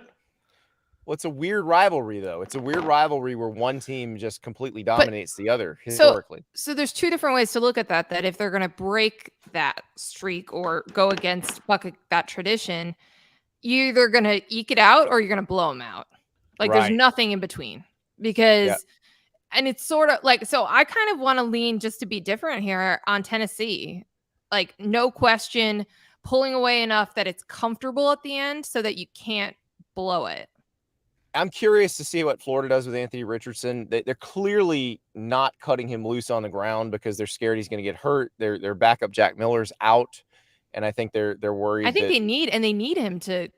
Well, it's a weird rivalry, though. It's a weird rivalry where one team just completely dominates the other historically. So there's two different ways to look at that. That if they're going to break that streak or go against that tradition, you're either going to eke it out or you're going to blow them out. Like, there's nothing in between, because and it's sort of like, so I kind of want to lean, just to be different here, on Tennessee. Like, no question, pulling away enough that it's comfortable at the end so that you can't blow it. I'm curious to see what Florida does with Anthony Richardson. They're clearly not cutting him loose on the ground because they're scared he's going to get hurt. Their backup Jack Miller's out, and I think they're worried. I think that, they need him to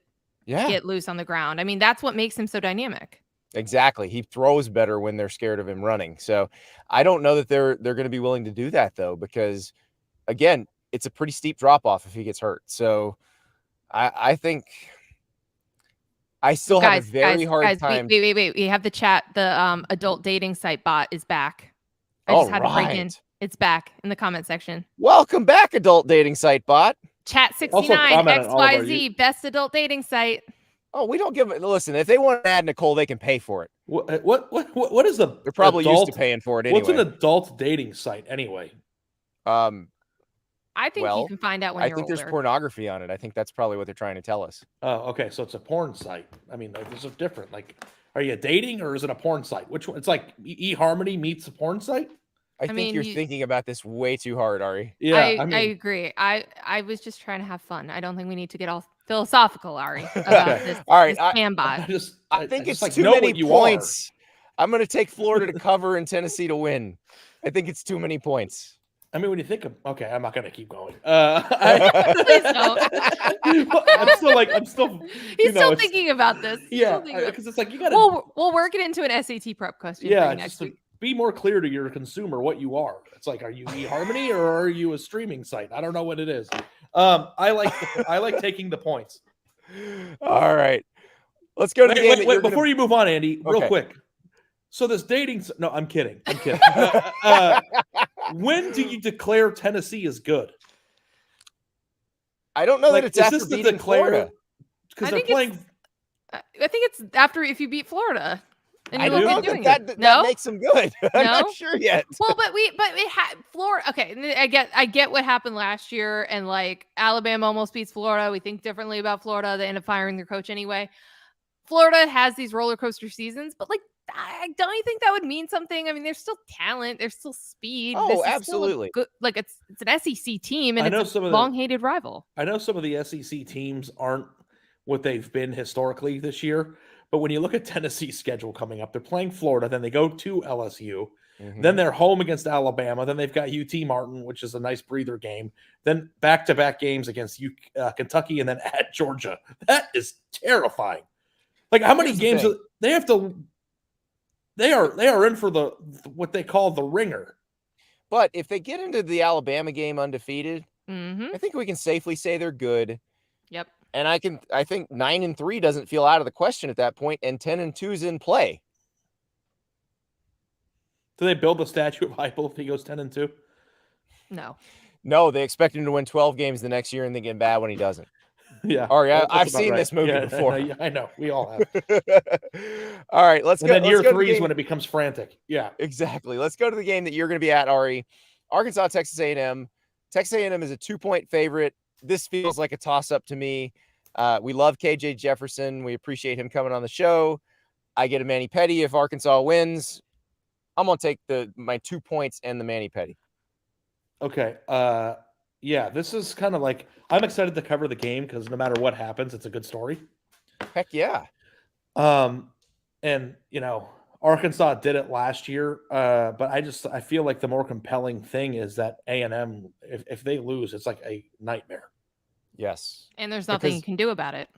get loose on the ground. I mean, that's what makes him so dynamic. Exactly. He throws better when they're scared of him running. So I don't know that they're going to be willing to do that though, because again, it's a pretty steep drop off if he gets hurt. So I think I still have a very hard time. Wait. We have the chat. The adult dating site bot is back. I just had to break in. It's back in the comment section. Welcome back, adult dating site bot. Chat 69 XYZ best adult dating site. Oh, we don't give it. Listen, if they want to add Nicole, they can pay for it. What is the? They're probably used to paying for it anyway. What's an adult dating site anyway? I think you can find out when you're older. I think there's pornography on it. I think that's probably what they're trying to tell us. Oh, okay. So it's a porn site. I mean, there's a different. Like, are you dating or is it a porn site? Which one? It's like eHarmony meets a porn site. I think you're thinking about this way too hard, Ari. Yeah, I agree. I was just trying to have fun. I don't think we need to get all philosophical, Ari, about this. All right, this I think it's too many points. I'm going to take Florida to cover and Tennessee to win. I think it's too many points. I mean, when you think of, okay, I'm not going to keep going. Please don't. I'm still. He's still thinking about this. Yeah, because it's like you got to. We'll work it into an SAT prep question. Yeah, next week. Be more clear to your consumer what you are. It's like, are you eHarmony or are you a streaming site? I don't know what it is. I like taking the points. All right, let's go to the game. Wait, before you move on, Andy, real quick. So this dating. No, I'm kidding. When do you declare Tennessee is good? I don't know that it's after beating Florida, because they're playing. I think it's after if you beat Florida. And I don't know that makes them good. I'm not sure yet. Well, but it had Florida. Okay, I get what happened last year, and like Alabama almost beats Florida. We think differently about Florida. They end up firing their coach anyway. Florida has these roller coaster seasons, but like, don't you think that would mean something? I mean, there's still talent, there's still speed. Oh, absolutely. Good, like it's an SEC team, and it's a long-hated rival. I know some of the SEC teams aren't what they've been historically this year. But when you look at Tennessee's schedule coming up, they're playing Florida, then they go to LSU, then they're home against Alabama, then they've got UT Martin, which is a nice breather game, then back-to-back games against Kentucky, and then at Georgia. That is terrifying. Like, how many games they have to? They are in for the what they call the ringer. But if they get into the Alabama game undefeated, I think we can safely say they're good. Yep. And I think 9-3 doesn't feel out of the question at that point, and 10-2 is in play. Do they build a statue of Heupel if he goes 10-2? No, they expect him to win 12 games the next year and they get bad when he doesn't. Yeah. All right, I've seen this movie before. I know. We all have. All right, let's go. And then year 3 is when it becomes frantic. Yeah, exactly. Let's go to the game that you're going to be at, Ari. Arkansas, Texas A&M. Texas A&M is a 2-point favorite. This feels like a toss-up to me. We love KJ Jefferson. We appreciate him coming on the show. I get a Manny Petty if Arkansas wins. I'm going to take my 2 points and the Manny Petty. Okay. Yeah, this is kind of like, I'm excited to cover the game because no matter what happens, it's a good story. Heck yeah. And, Arkansas did it last year, but I feel like the more compelling thing is that A&M, if they lose, it's like a nightmare. Yes. And there's nothing you can do about it.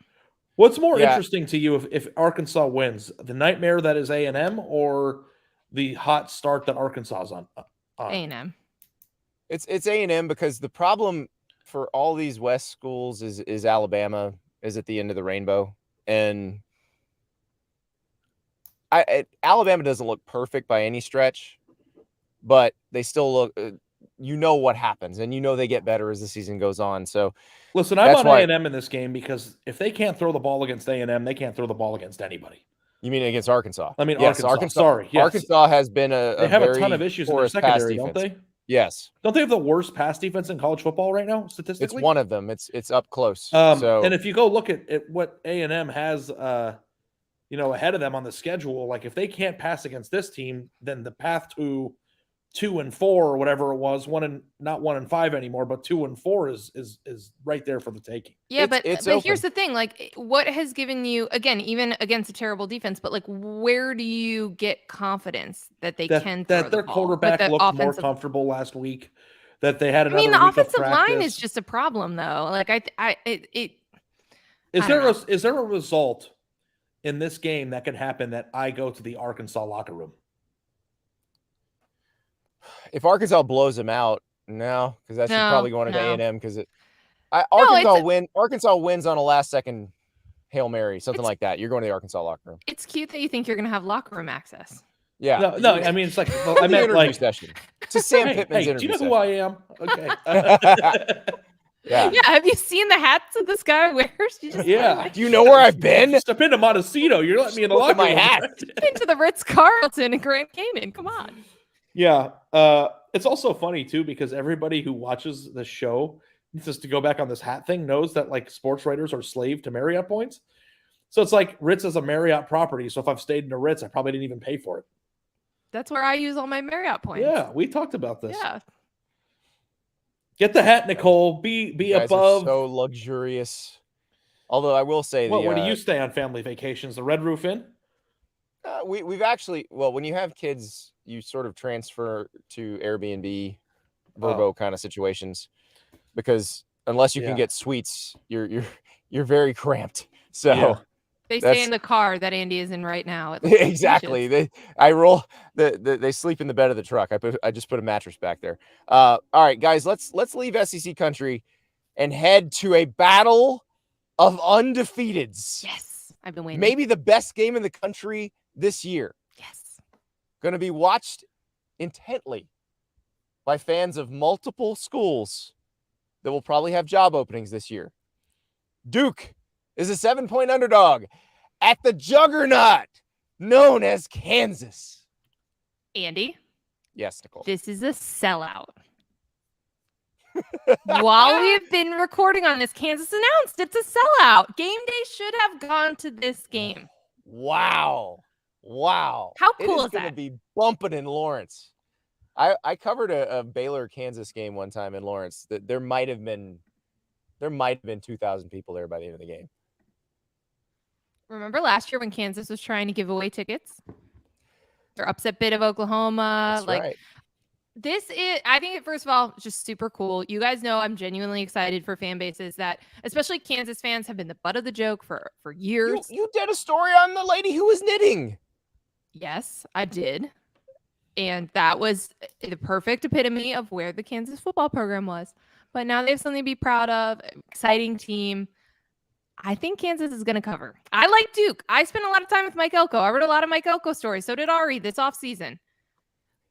What's more interesting to you if Arkansas wins? The nightmare that is A&M or the hot start that Arkansas is on? A&M. It's A&M because the problem for all these West schools is Alabama is at the end of the rainbow. And Alabama doesn't look perfect by any stretch, but they still look what happens, and they get better as the season goes on. So listen, I'm on A&M in this game because if they can't throw the ball against A&M, they can't throw the ball against anybody. You mean against Arkansas? I mean, yes, Arkansas. Sorry. Yes. Arkansas has been they have a ton of issues in their secondary, don't they? Yes. Don't they have the worst pass defense in college football right now, statistically? It's one of them. It's up close. And if you go look at what A&M has, ahead of them on the schedule, like if they can't pass against this team, then the path to 2-4 or whatever it was, not 1-5 anymore, but 2-4 is right there for the taking. Yeah, but open. here's the thing: like, what has given you, again, even against a terrible defense, but like, where do you get confidence that they can throw that their the ball quarterback with the looked more offensive? comfortable last week? That they had I another mean, the week of offensive line practice? is just a problem, though. Like, Is there a result in this game that could happen that I go to the Arkansas locker room? If Arkansas blows them out, no, because that's probably going to A&M because Arkansas wins on a last-second Hail Mary, something like that. You're going to the Arkansas locker room. It's cute that you think you're going to have locker room access. Yeah. No, I mean, it's like, I meant like session. To Sam Pittman's hey, do interview you know who I am? Okay. Yeah. Have you seen the hats that this guy wears? Do you know where I've been? Step into Montecito. You're letting me in the locker room. My hat. Into the Ritz-Carlton in Grand Cayman. Come on. Yeah. It's also funny too, because everybody who watches the show, just to go back on this hat thing, knows that like sports writers are slave to Marriott points. So it's like Ritz is a Marriott property. So if I've stayed in a Ritz, I probably didn't even pay for it. That's where I use all my Marriott points. Yeah, we talked about this. Yeah. Get the hat, Nicole. Be above. So luxurious. Although I will say, where do you stay on family vacations? The Red Roof Inn? We've actually, when you have kids, you sort of transfer to Airbnb, Vrbo kind of situations, because unless you can get suites, you're very cramped. So they stay in the car that Andy is in right now. Exactly. They sleep in the bed of the truck. I just put a mattress back there. All right, guys, let's leave SEC country and head to a battle of undefeateds. Yes, I've been waiting. Maybe the best game in the country this year. Yes. Going to be watched intently by fans of multiple schools that will probably have job openings this year. Duke is a 7-point underdog at the juggernaut known as Kansas. Andy? Yes, Nicole. This is a sellout. While we've been recording on this, Kansas announced it's a sellout. Game day should have gone to this game. Wow. How cool is going that? to be bumping in Lawrence. I covered a Baylor-Kansas game one time in Lawrence. There might have been 2,000 people there by the end of the game. Remember last year when Kansas was trying to give away tickets? Their upset bid of Oklahoma. That's right. I think, first of all, it's just super cool. You guys know I'm genuinely excited for fan bases that, especially Kansas fans, have been the butt of the joke for years. You did a story on the lady who was knitting. Yes, I did. And that was the perfect epitome of where the Kansas football program was. But now they have something to be proud of. Exciting team. I think Kansas is going to cover. I like Duke. I spent a lot of time with Mike Elko. I read a lot of Mike Elko stories. So did Ari this offseason.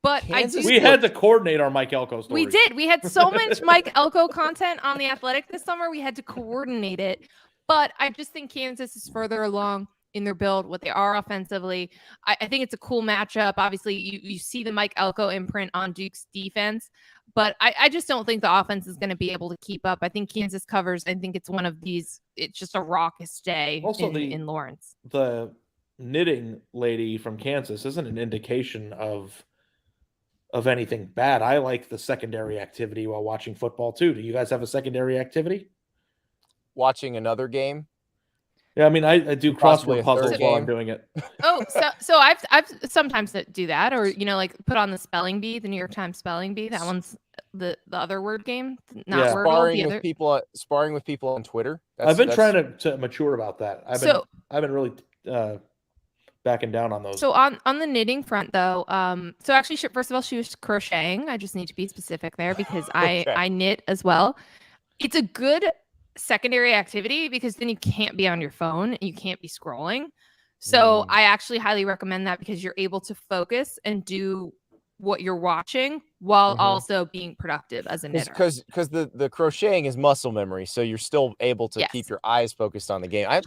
But we had to coordinate our Mike Elko stories. We did. We had so much Mike Elko content on The Athletic this summer. We had to coordinate it. But I just think Kansas is further along in their build, what they are offensively. I think it's a cool matchup. Obviously, you see the Mike Elko imprint on Duke's defense. But I just don't think the offense is going to be able to keep up. I think Kansas covers. I think it's one of these. It's just a raucous day also in Lawrence. The knitting lady from Kansas isn't an indication of anything bad. I like the secondary activity while watching football too. Do you guys have a secondary activity? Watching another game? Yeah, I mean, I do crossword puzzles while I'm doing it. Oh, so I've sometimes do that, or like put on the spelling bee, the New York Times spelling bee. That one's the other word game, not Wordle, sparring with people on Twitter. I've been trying to mature about that. I've been really backing down on those. So on the knitting front, though, so actually, first of all, she was crocheting. I just need to be specific there because I knit as well. It's a good secondary activity because then you can't be on your phone and you can't be scrolling. So I actually highly recommend that because you're able to focus and do what you're watching while also being productive as a knitter. Because the crocheting is muscle memory, so you're still able to keep your eyes focused on the game. I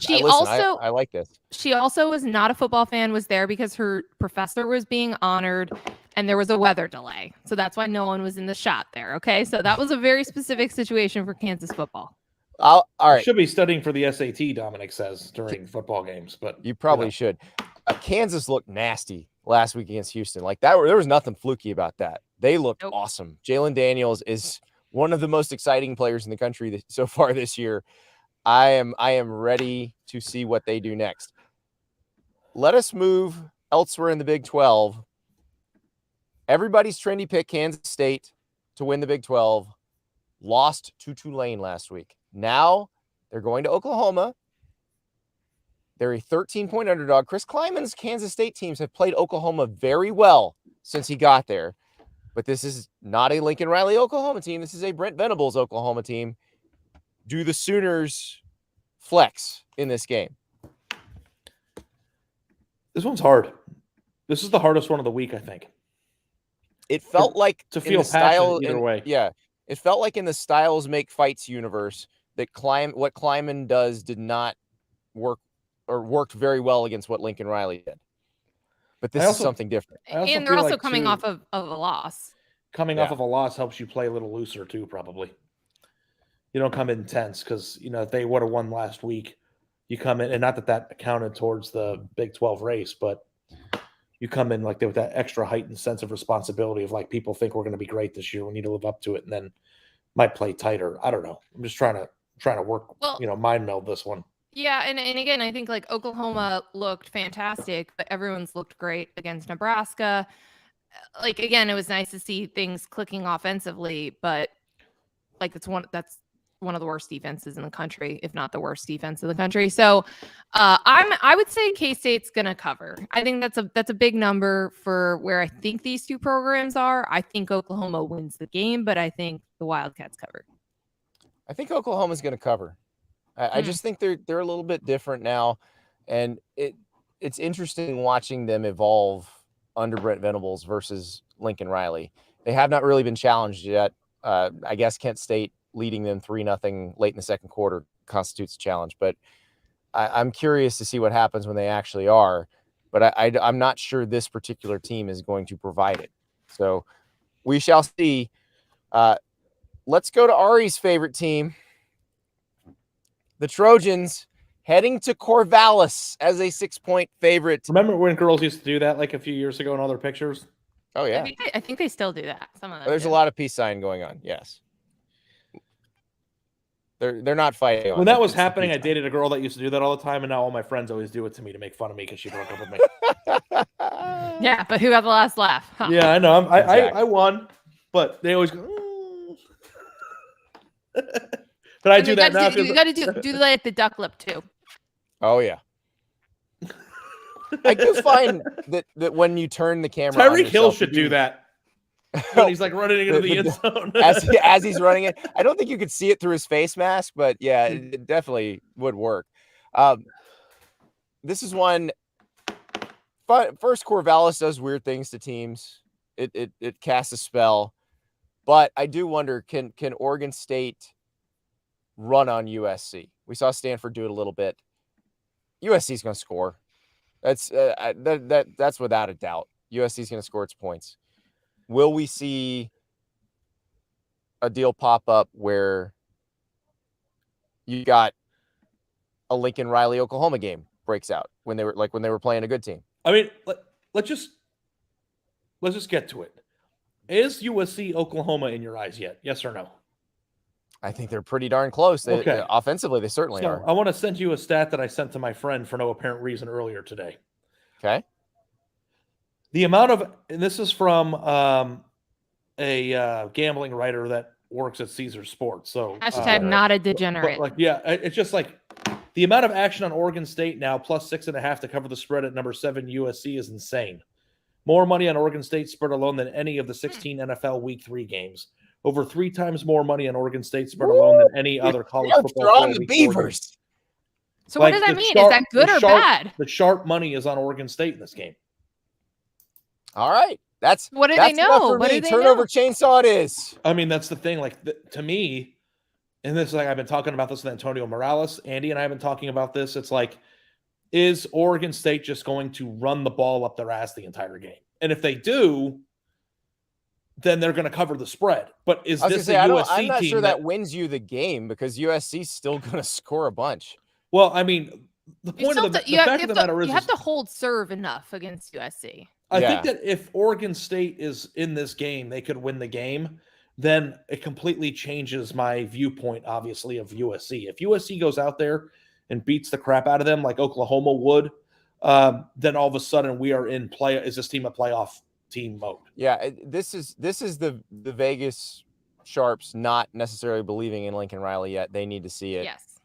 like this. She also was not a football fan, was there because her professor was being honored and there was a weather delay. So that's why no one was in the shot there. Okay. So that was a very specific situation for Kansas football. All right. Should be studying for the SAT, Dominic says, during football games, but you probably should. Kansas looked nasty last week against Houston. Like that, there was nothing fluky about that. They looked Nope. awesome. Jalen Daniels is one of the most exciting players in the country so far this year. I am ready to see what they do next. Let us move elsewhere in the Big 12. Everybody's trendy pick, Kansas State, to win the Big 12, lost to Tulane last week. Now they're going to Oklahoma. They're a 13-point underdog. Chris Kleiman's Kansas State teams have played Oklahoma very well since he got there. But this is not a Lincoln Riley Oklahoma team. This is a Brent Venables Oklahoma team. Do the Sooners flex in this game? This one's hard. This is the hardest one of the week, I think. It felt like to feel passionate either way. Yeah, it felt like in the styles make fights universe that what Kleiman does did not work or worked very well against what Lincoln Riley did. But this is something different. And they're also coming off of a loss. Coming off of a loss helps you play a little looser too, probably. You don't come in tense because, if they would have won last week, you come in, and not that accounted towards the Big 12 race, but you come in like with that extra heightened sense of responsibility of like, people think we're going to be great this year. We need to live up to it, and then might play tighter. I don't know. I'm just trying to work, mind meld this one. Yeah, and again, I think like Oklahoma looked fantastic, but everyone's looked great against Nebraska. Like, again, it was nice to see things clicking offensively, but like that's one of the worst defenses in the country, if not the worst defense in the country. So I would say K-State's gonna cover. I think that's a big number for where I think these two programs are. I think Oklahoma wins the game, but I think the Wildcats cover. I think Oklahoma's gonna cover. I just think they're a little bit different now, and it's interesting watching them evolve under Brent Venables versus Lincoln Riley. They have not really been challenged yet. I guess Kent State leading them 3-0 late in the second quarter constitutes a challenge, but I'm curious to see what happens when they actually are. But I'm not sure this particular team is going to provide it. So we shall see. Let's go to Ari's favorite team. The Trojans heading to Corvallis as a 6-point favorite. Remember when girls used to do that like a few years ago in all their pictures? Oh, yeah. I think they still do that. Some of them There's a lot of peace sign going on. Yes. They're not fighting. When that was happening, I dated a girl that used to do that all the time, and now all my friends always do it to me to make fun of me because she broke up with me. Yeah, but who got the last laugh? Huh? Yeah, I know. I won, but they always go. But I do that now. You got to do like the duck lip too. Oh yeah. I do find that when you turn the camera, Tyreek Hill should do that. When he's like running into the end zone as he's running it. I don't think you could see it through his face mask, but yeah, it definitely would work. This is one. First, Corvallis does weird things to teams. It casts a spell, but I do wonder, can Oregon State run on USC? We saw Stanford do it a little bit. USC's going to score. That's without a doubt. USC's going to score its points. Will we see a deal pop up where you got a Lincoln Riley Oklahoma game breaks out when they were playing a good team? I mean, let's just get to it. Is USC Oklahoma in your eyes yet? Yes or no? I think they're pretty darn close. Okay. Offensively, they certainly are. I want to send you a stat that I sent to my friend for no apparent reason earlier today. Okay. The amount of, and this is from a gambling writer that works at Caesar Sports. So hashtag not a degenerate. But it's just like the amount of action on Oregon State now, plus 6.5 to cover the spread at number 7 USC is insane. More money on Oregon State spread alone than any of the 16 NFL Week 3 games. Over 3 times more money on Oregon State spread alone than any other college football. They're on the Beavers. So what does that mean? Is that good or bad? The sharp money is on Oregon State in this game. All right. That's what do they know? What do they Turnover chainsaw it is. I mean, that's the thing. Like to me, and this is like I've been talking about this with Antonio Morales. Andy and I have been talking about this. It's like, is Oregon State just going to run the ball up their ass the entire game? And if they do, then they're going to cover the spread. But is this a USC I'm not team sure that wins you the game because USC's still going to score a bunch. Well, I mean, the point of the fact of the matter is you have to hold serve enough against USC. I think that if Oregon State is in this game, they could win the game. Then it completely changes my viewpoint, obviously, of USC. If USC goes out there and beats the crap out of them like Oklahoma would, then all of a sudden we are in play. Is this team a playoff team mode? Yeah, this is the Vegas sharps not necessarily believing in Lincoln Riley yet. They need to see it. Yes.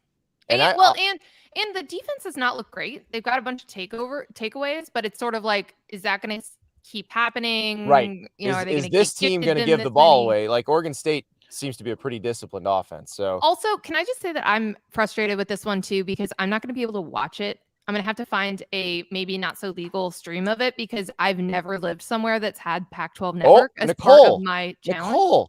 And And the defense does not look great. They've got a bunch of takeaways, but it's sort of like, is that going to keep happening? Right. Are they is this team going to give the ball away? Like Oregon State seems to be a pretty disciplined offense. So also, can I just say that I'm frustrated with this one too, because I'm not going to be able to watch it. I'm going to have to find a maybe not so legal stream of it because I've never lived somewhere that's had Pac-12 network as part of my challenge.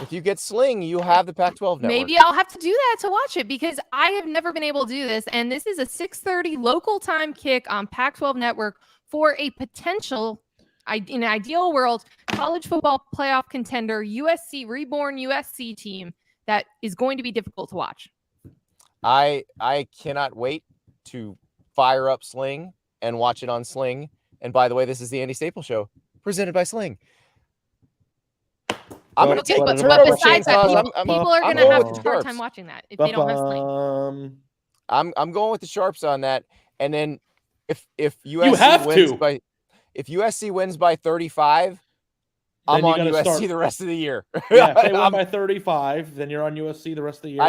If you get Sling, you have the Pac-12 network. Maybe I'll have to do that to watch it because I have never been able to do this. And this is a 6:30 local time kick on Pac-12 network for a potential, in an ideal world, college football playoff contender, reborn USC team that is going to be difficult to watch. I cannot wait to fire up Sling and watch it on Sling. And by the way, this is the Andy Staples Show presented by Sling. I'm going to take but besides that, people are going to have a hard time watching that if they don't have Sling. I'm going with the Sharps on that. And then if USC wins by 35, I'm on USC the rest of the year. Yeah, if they win by 35, then you're on USC the rest of the year.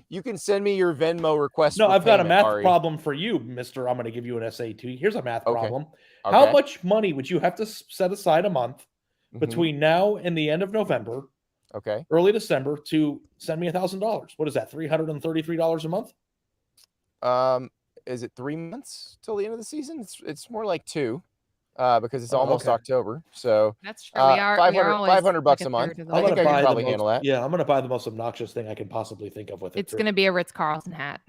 You can send me your Venmo request. No, I've got a math problem for you, Mister. I'm going to give you an SAT. Here's a math problem. How much money would you have to set aside a month between now and the end of November, early December, to send me $1,000? What is that? $333 a month? Is it 3 months till the end of the season? It's more like 2, because it's almost October. So that's true. We are $500 a month. I think I can probably handle that. Yeah, I'm going to buy the most obnoxious thing I can possibly think of with it. It's going to be a Ritz-Carlton hat.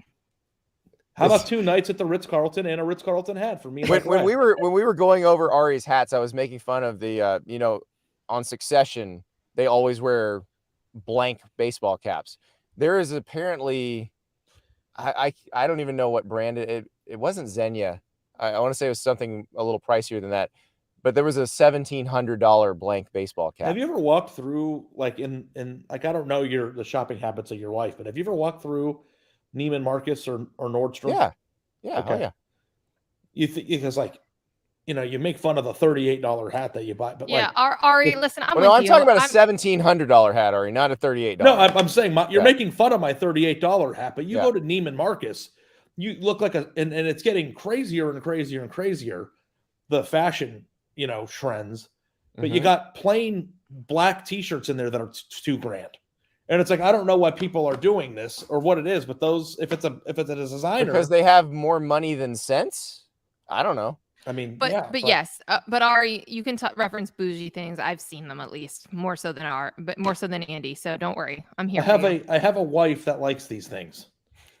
How about 2 nights at the Ritz-Carlton and a Ritz-Carlton hat for me? When we were going over Ari's hats, I was making fun of the on Succession, they always wear blank baseball caps. There is apparently, I don't even know what brand it wasn't Xenia. I want to say it was something a little pricier than that, but there was a $1,700 blank baseball cap. Have you ever walked through like in like, I don't know the shopping habits of your wife, but have you ever walked through Neiman Marcus or Nordstrom? Yeah. Okay. Oh, yeah. You think because like, you make fun of the $38 hat that you buy, but Ari, listen, I'm talking about a $1,700 hat, Ari, not a $38. No, I'm saying you're making fun of my $38 hat, but you go to Neiman Marcus, you look like and it's getting crazier and crazier and crazier, the fashion, trends, but you got plain black T-shirts in there that are $2,000, and it's like I don't know why people are doing this or what it is, but if it's a designer because they have more money than sense. I don't know. I mean, but yes, but Ari, you can reference bougie things. I've seen them at least more so than Andy. So don't worry, I'm here. I have a wife that likes these things,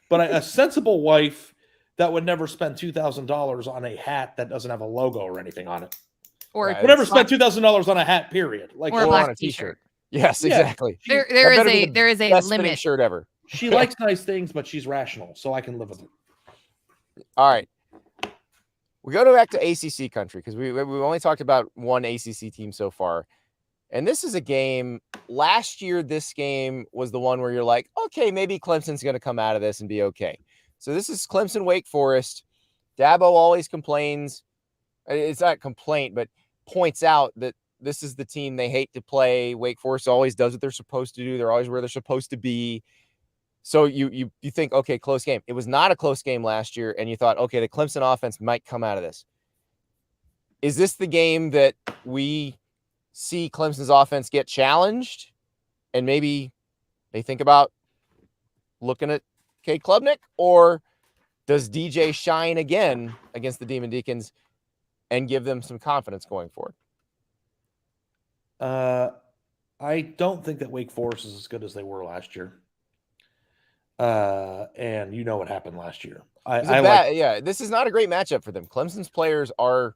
but a sensible wife that would never spend $2,000 on a hat that doesn't have a logo or anything on it, or would never spend $2,000 on a hat. Period. Like or a black T-shirt. Yes, exactly. There is a limit. Shirt ever. She likes nice things, but she's rational, so I can live with it. All right. We go back to ACC country because we've only talked about one ACC team so far. And this is a game. Last year, this game was the one where you're like, okay, maybe Clemson's going to come out of this and be okay. So this is Clemson Wake Forest. Dabo always complains. It's not a complaint, but points out that this is the team they hate to play. Wake Forest always does what they're supposed to do. They're always where they're supposed to be. So you think, okay, close game. It was not a close game last year, and you thought, okay, the Clemson offense might come out of this. Is this the game that we see Clemson's offense get challenged, and maybe they think about looking at Cade Klubnik, or does DJ shine again against the Demon Deacons and give them some confidence going forward? I don't think that Wake Forest is as good as they were last year. And you know what happened last year. This is not a great matchup for them. Clemson's players are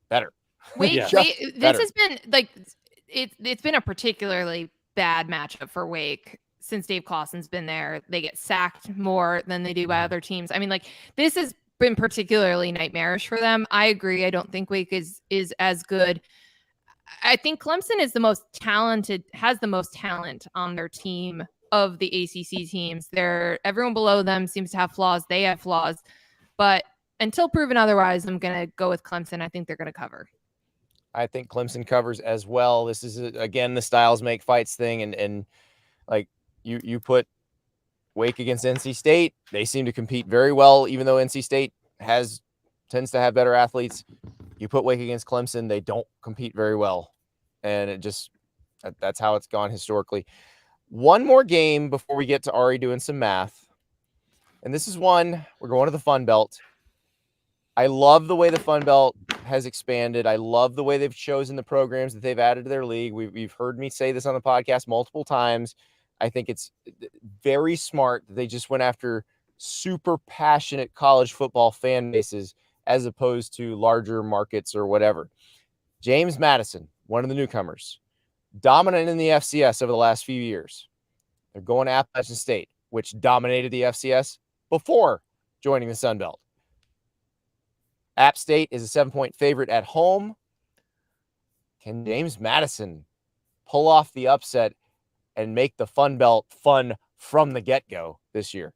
better. This has been like it's been a particularly bad matchup for Wake since Dave Clawson's been there. They get sacked more than they do by other teams. I mean, like this has been particularly nightmarish for them. I agree. I don't think Wake is as good. I think Clemson is the most talented, has the most talent on their team of the ACC teams. Everyone below them seems to have flaws. They have flaws, but until proven otherwise, I'm going to go with Clemson. I think they're going to cover. I think Clemson covers as well. This is again the styles make fights thing, and like you put Wake against NC State, they seem to compete very well, even though NC State tends to have better athletes. You put Wake against Clemson, they don't compete very well, and that's how it's gone historically. One more game before we get to Ari doing some math, and this is one we're going to the Fun Belt. I love the way the Fun Belt has expanded. I love the way they've chosen the programs that they've added to their league. We've heard me say this on the podcast multiple times. I think it's very smart that they just went after super passionate college football fan bases as opposed to larger markets or whatever. James Madison, one of the newcomers, dominant in the FCS over the last few years. They're going to Appalachian State, which dominated the FCS before joining the Sun Belt. App State is a 7-point favorite at home. Can James Madison pull off the upset and make the Fun Belt fun from the get-go this year?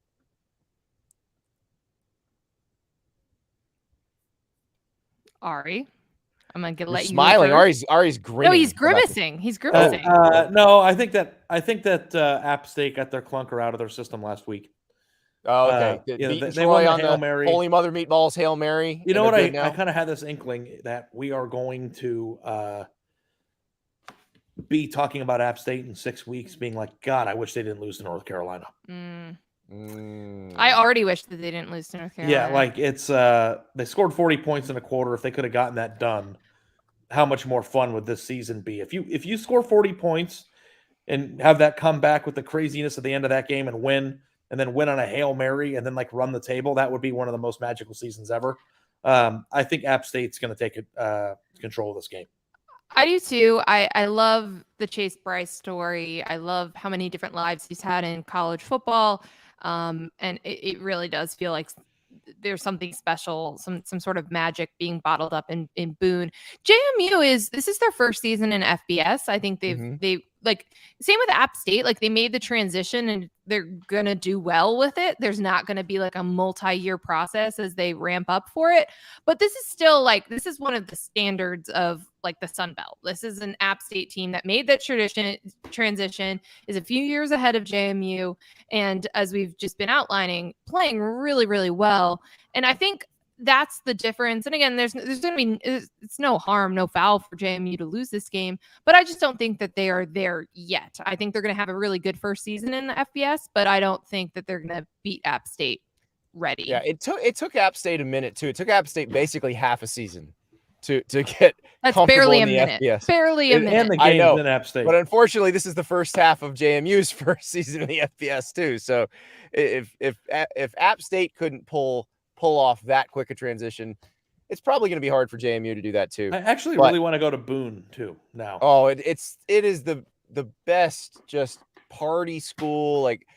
Ari, I'm gonna let you smiling. go Ari's grinning. No, he's grimacing. He's grimacing. No, I think that App State got their clunker out of their system last week. Oh, okay. They won the Hail Mary. Holy Mother Meatballs Hail Mary. You know what? I kind of had this inkling that we are going to be talking about App State in 6 weeks, being like, God, I wish they didn't lose to North Carolina. I already wish that they didn't lose to North Carolina. Yeah, like it's they scored 40 points in a quarter. If they could have gotten that done, how much more fun would this season be? If you score 40 points and have that come back with the craziness at the end of that game and win on a Hail Mary and then like run the table, that would be one of the most magical seasons ever. I think App State's going to take control of this game. I do too. I love the Chase Bryce story. I love how many different lives he's had in college football. And it really does feel like there's something special, some sort of magic being bottled up in Boone. JMU this is their first season in FBS. I think they like same with App State, like they made the transition and they're going to do well with it. There's not going to be like a multi-year process as they ramp up for it. But this is still this is one of the standards of like the Sun Belt. This is an App State team that made that transition, is a few years ahead of JMU. And as we've just been outlining, playing really, really well. And I think that's the difference. And again, there's going to be, it's no harm, no foul for JMU to lose this game, but I just don't think that they are there yet. I think they're going to have a really good first season in the FBS, but I don't think that they're going to beat App State ready. Yeah, it took App State a minute too. It took App State basically half a season to get that's barely a minute. FBS. Barely a minute. And the game's in App State. But unfortunately, this is the first half of JMU's first season in the FBS too. So if App State couldn't pull off that quick a transition, it's probably going to be hard for JMU to do that too. I actually really want to go to Boone too now. Oh, it is the best just party school. Like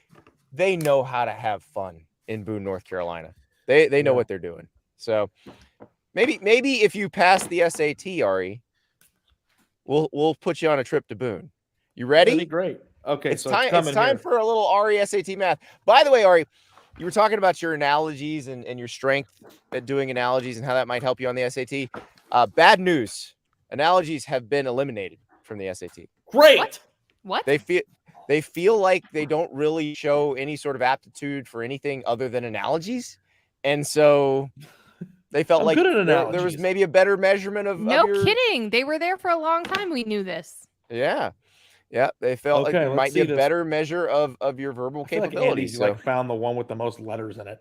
they know how to have fun in Boone, North Carolina. They know what they're doing. So maybe if you pass the SAT, Ari, we'll put you on a trip to Boone. You ready? That'd be great. Okay, it's time for a little Ari SAT math. By the way, Ari, you were talking about your analogies and your strength at doing analogies and how that might help you on the SAT. Bad news. Analogies have been eliminated from the SAT. Great. What? They feel like they don't really show any sort of aptitude for anything other than analogies. And so they felt like there was maybe a better measurement of kidding. They were there for a long time. We knew this. Yeah. Yeah, they felt like it might be a better measure of your verbal capabilities. Like found the one with the most letters in it.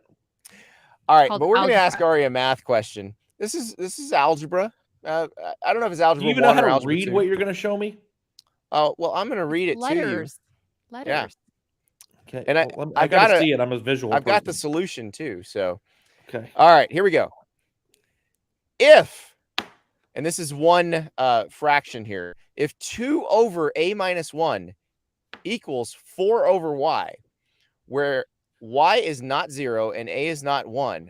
All right, but we're going to ask Ari a math question. This is algebra. I don't know if it's algebra. Do you even know how to read what you're going to show me? Oh, well, I'm going to read it to you. Letters. Yeah. Okay. And I got to see it. I'm a visual I've got the solution too. So, okay. All right, here we go. If, and this is one fraction here, if 2 over a minus 1 equals 4 over y, where y is not 0 and a is not 1,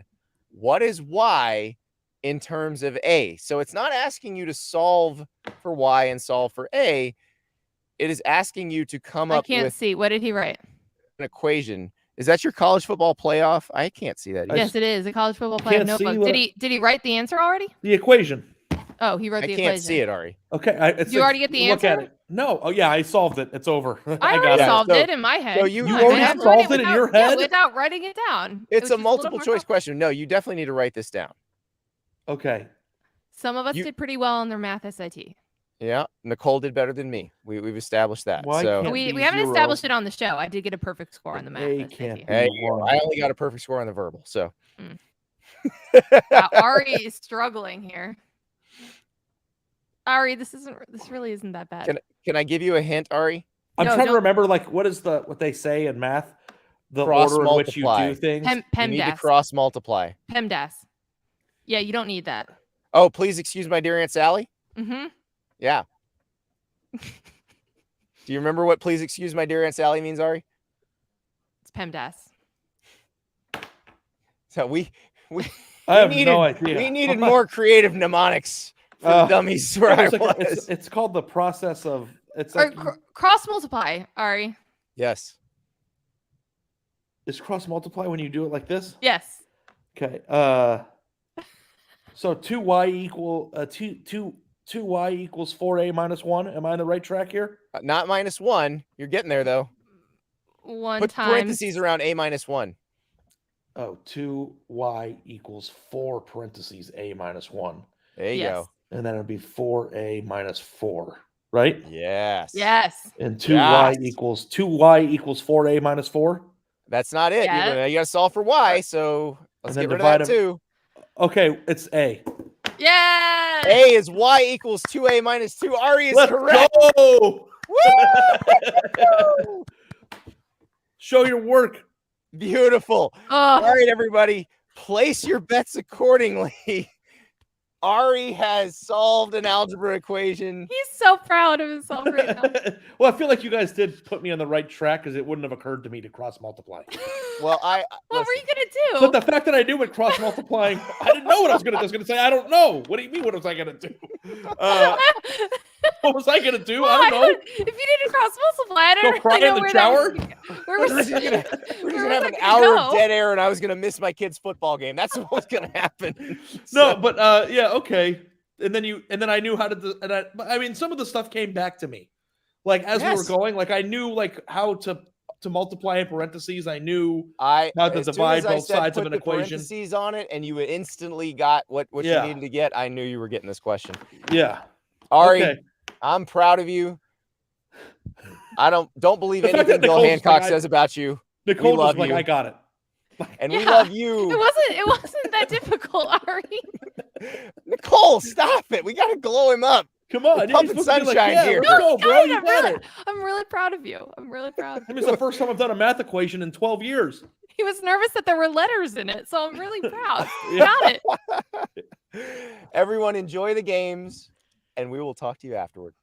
what is y in terms of a? So it's not asking you to solve for y and solve for a. It is asking you to come I up can't with see. What did he write? an equation. Is that your college football playoff? I can't see that either. Yes, it is a college football can't playoff see notebook. what Did he write the answer already? The equation. Oh, he wrote I the can't equation. see it, Ari. Okay. Did you already get the look answer? at it. No. Oh, yeah, I solved it. It's over. I got already it. solved So- it in my head. so you I already have solved doing it in your yeah, head? without writing it down. It's It was a just multiple little choice more question. No, you definitely need to write this down. Okay. Some of us You- did pretty well on their math SAT. Yeah, Nicole did better than me. We've established that. Why so can't- We be haven't zero. established it on the show. I did get a perfect score on the math A SAT. can't hey, be one. I only got a perfect score on the verbal. So Wow, Ari is struggling here. Ari, this really isn't that bad. Can I give you a hint, Ari? I'm No, trying to don't- remember what they say in math, the Cross order in which you multiply. do things. You need to PEMDAS. cross multiply. PEMDAS. Yeah, you don't need that. Oh, please excuse my dear Aunt Sally. Mm-hmm. Yeah. Do you remember what "please excuse my dear Aunt Sally" means, Ari? It's PEMDAS. So we I have needed, no idea. We needed more creative mnemonics for the dummies where I It's like- was. it's called the process of. It's Or like cross multiply, Ari. Yes. is cross multiply when you do it like this. Yes. Okay. So 2y equals 4a minus 1. Am I on the right track here? Not -1. You're getting there though. One Put times. parentheses around a -1. Oh, 2y equals 4 parentheses a minus 1. There you Yes. go. And then it'd be 4a minus 4, right? Yes. Yes. And 2y Yes. equals 4a minus 4. That's not it. Yeah. You got to solve for y. So let's And then get rid of divide that too. Okay, it's a. Yeah. A is y equals 2a minus 2. Ari is Let's correct. go! Woo! Show your work. Beautiful. Oh, All right, everybody, place your bets accordingly. Ari has solved an algebra equation. he's so proud of himself right now. Well, I feel like you guys did put me on the right track because it wouldn't have occurred to me to cross multiply. Well, What were you gonna do? But the fact that I knew what cross multiplying, I didn't know what I was going to do. I was going to say, I don't know. What do you mean, what was I going to do? What was I going to do? Well, I don't know. if you didn't cross multiply, I don't Go cry really know in the where shower? Where was We're just gonna where have was an I gonna hour of go? dead air, and I was gonna miss my kid's football game. That's what was gonna happen. No, So- but yeah, okay. And then I knew how to do, I mean, some of the stuff came back to me. Like as we were Yes. going, like I knew like how to multiply in parentheses. I knew I How to as soon divide as I both said sides of put an the equation. parentheses on it, and you instantly got what Yeah. you needed to get. I knew you were getting this question. yeah. Ari, Okay. I'm proud of you. I don't believe The fact anything that Bill Nicole's Hancock like, says about you, Nicole love was like, you. I got it. and we Yeah. love It you. wasn't that difficult, Ari. Nicole, stop it. We gotta glow him up. Come on. We're you're pumping supposed to be like, sunshine yeah, here. let's go, bro. You I'm got really, it. I'm really proud of you. I'm really proud. I mean, it's the first time I've done a math equation in 12 years. He was nervous that there were letters in it, so I'm really proud. Yeah. Got it. Everyone enjoy the games, and we will talk to you afterward.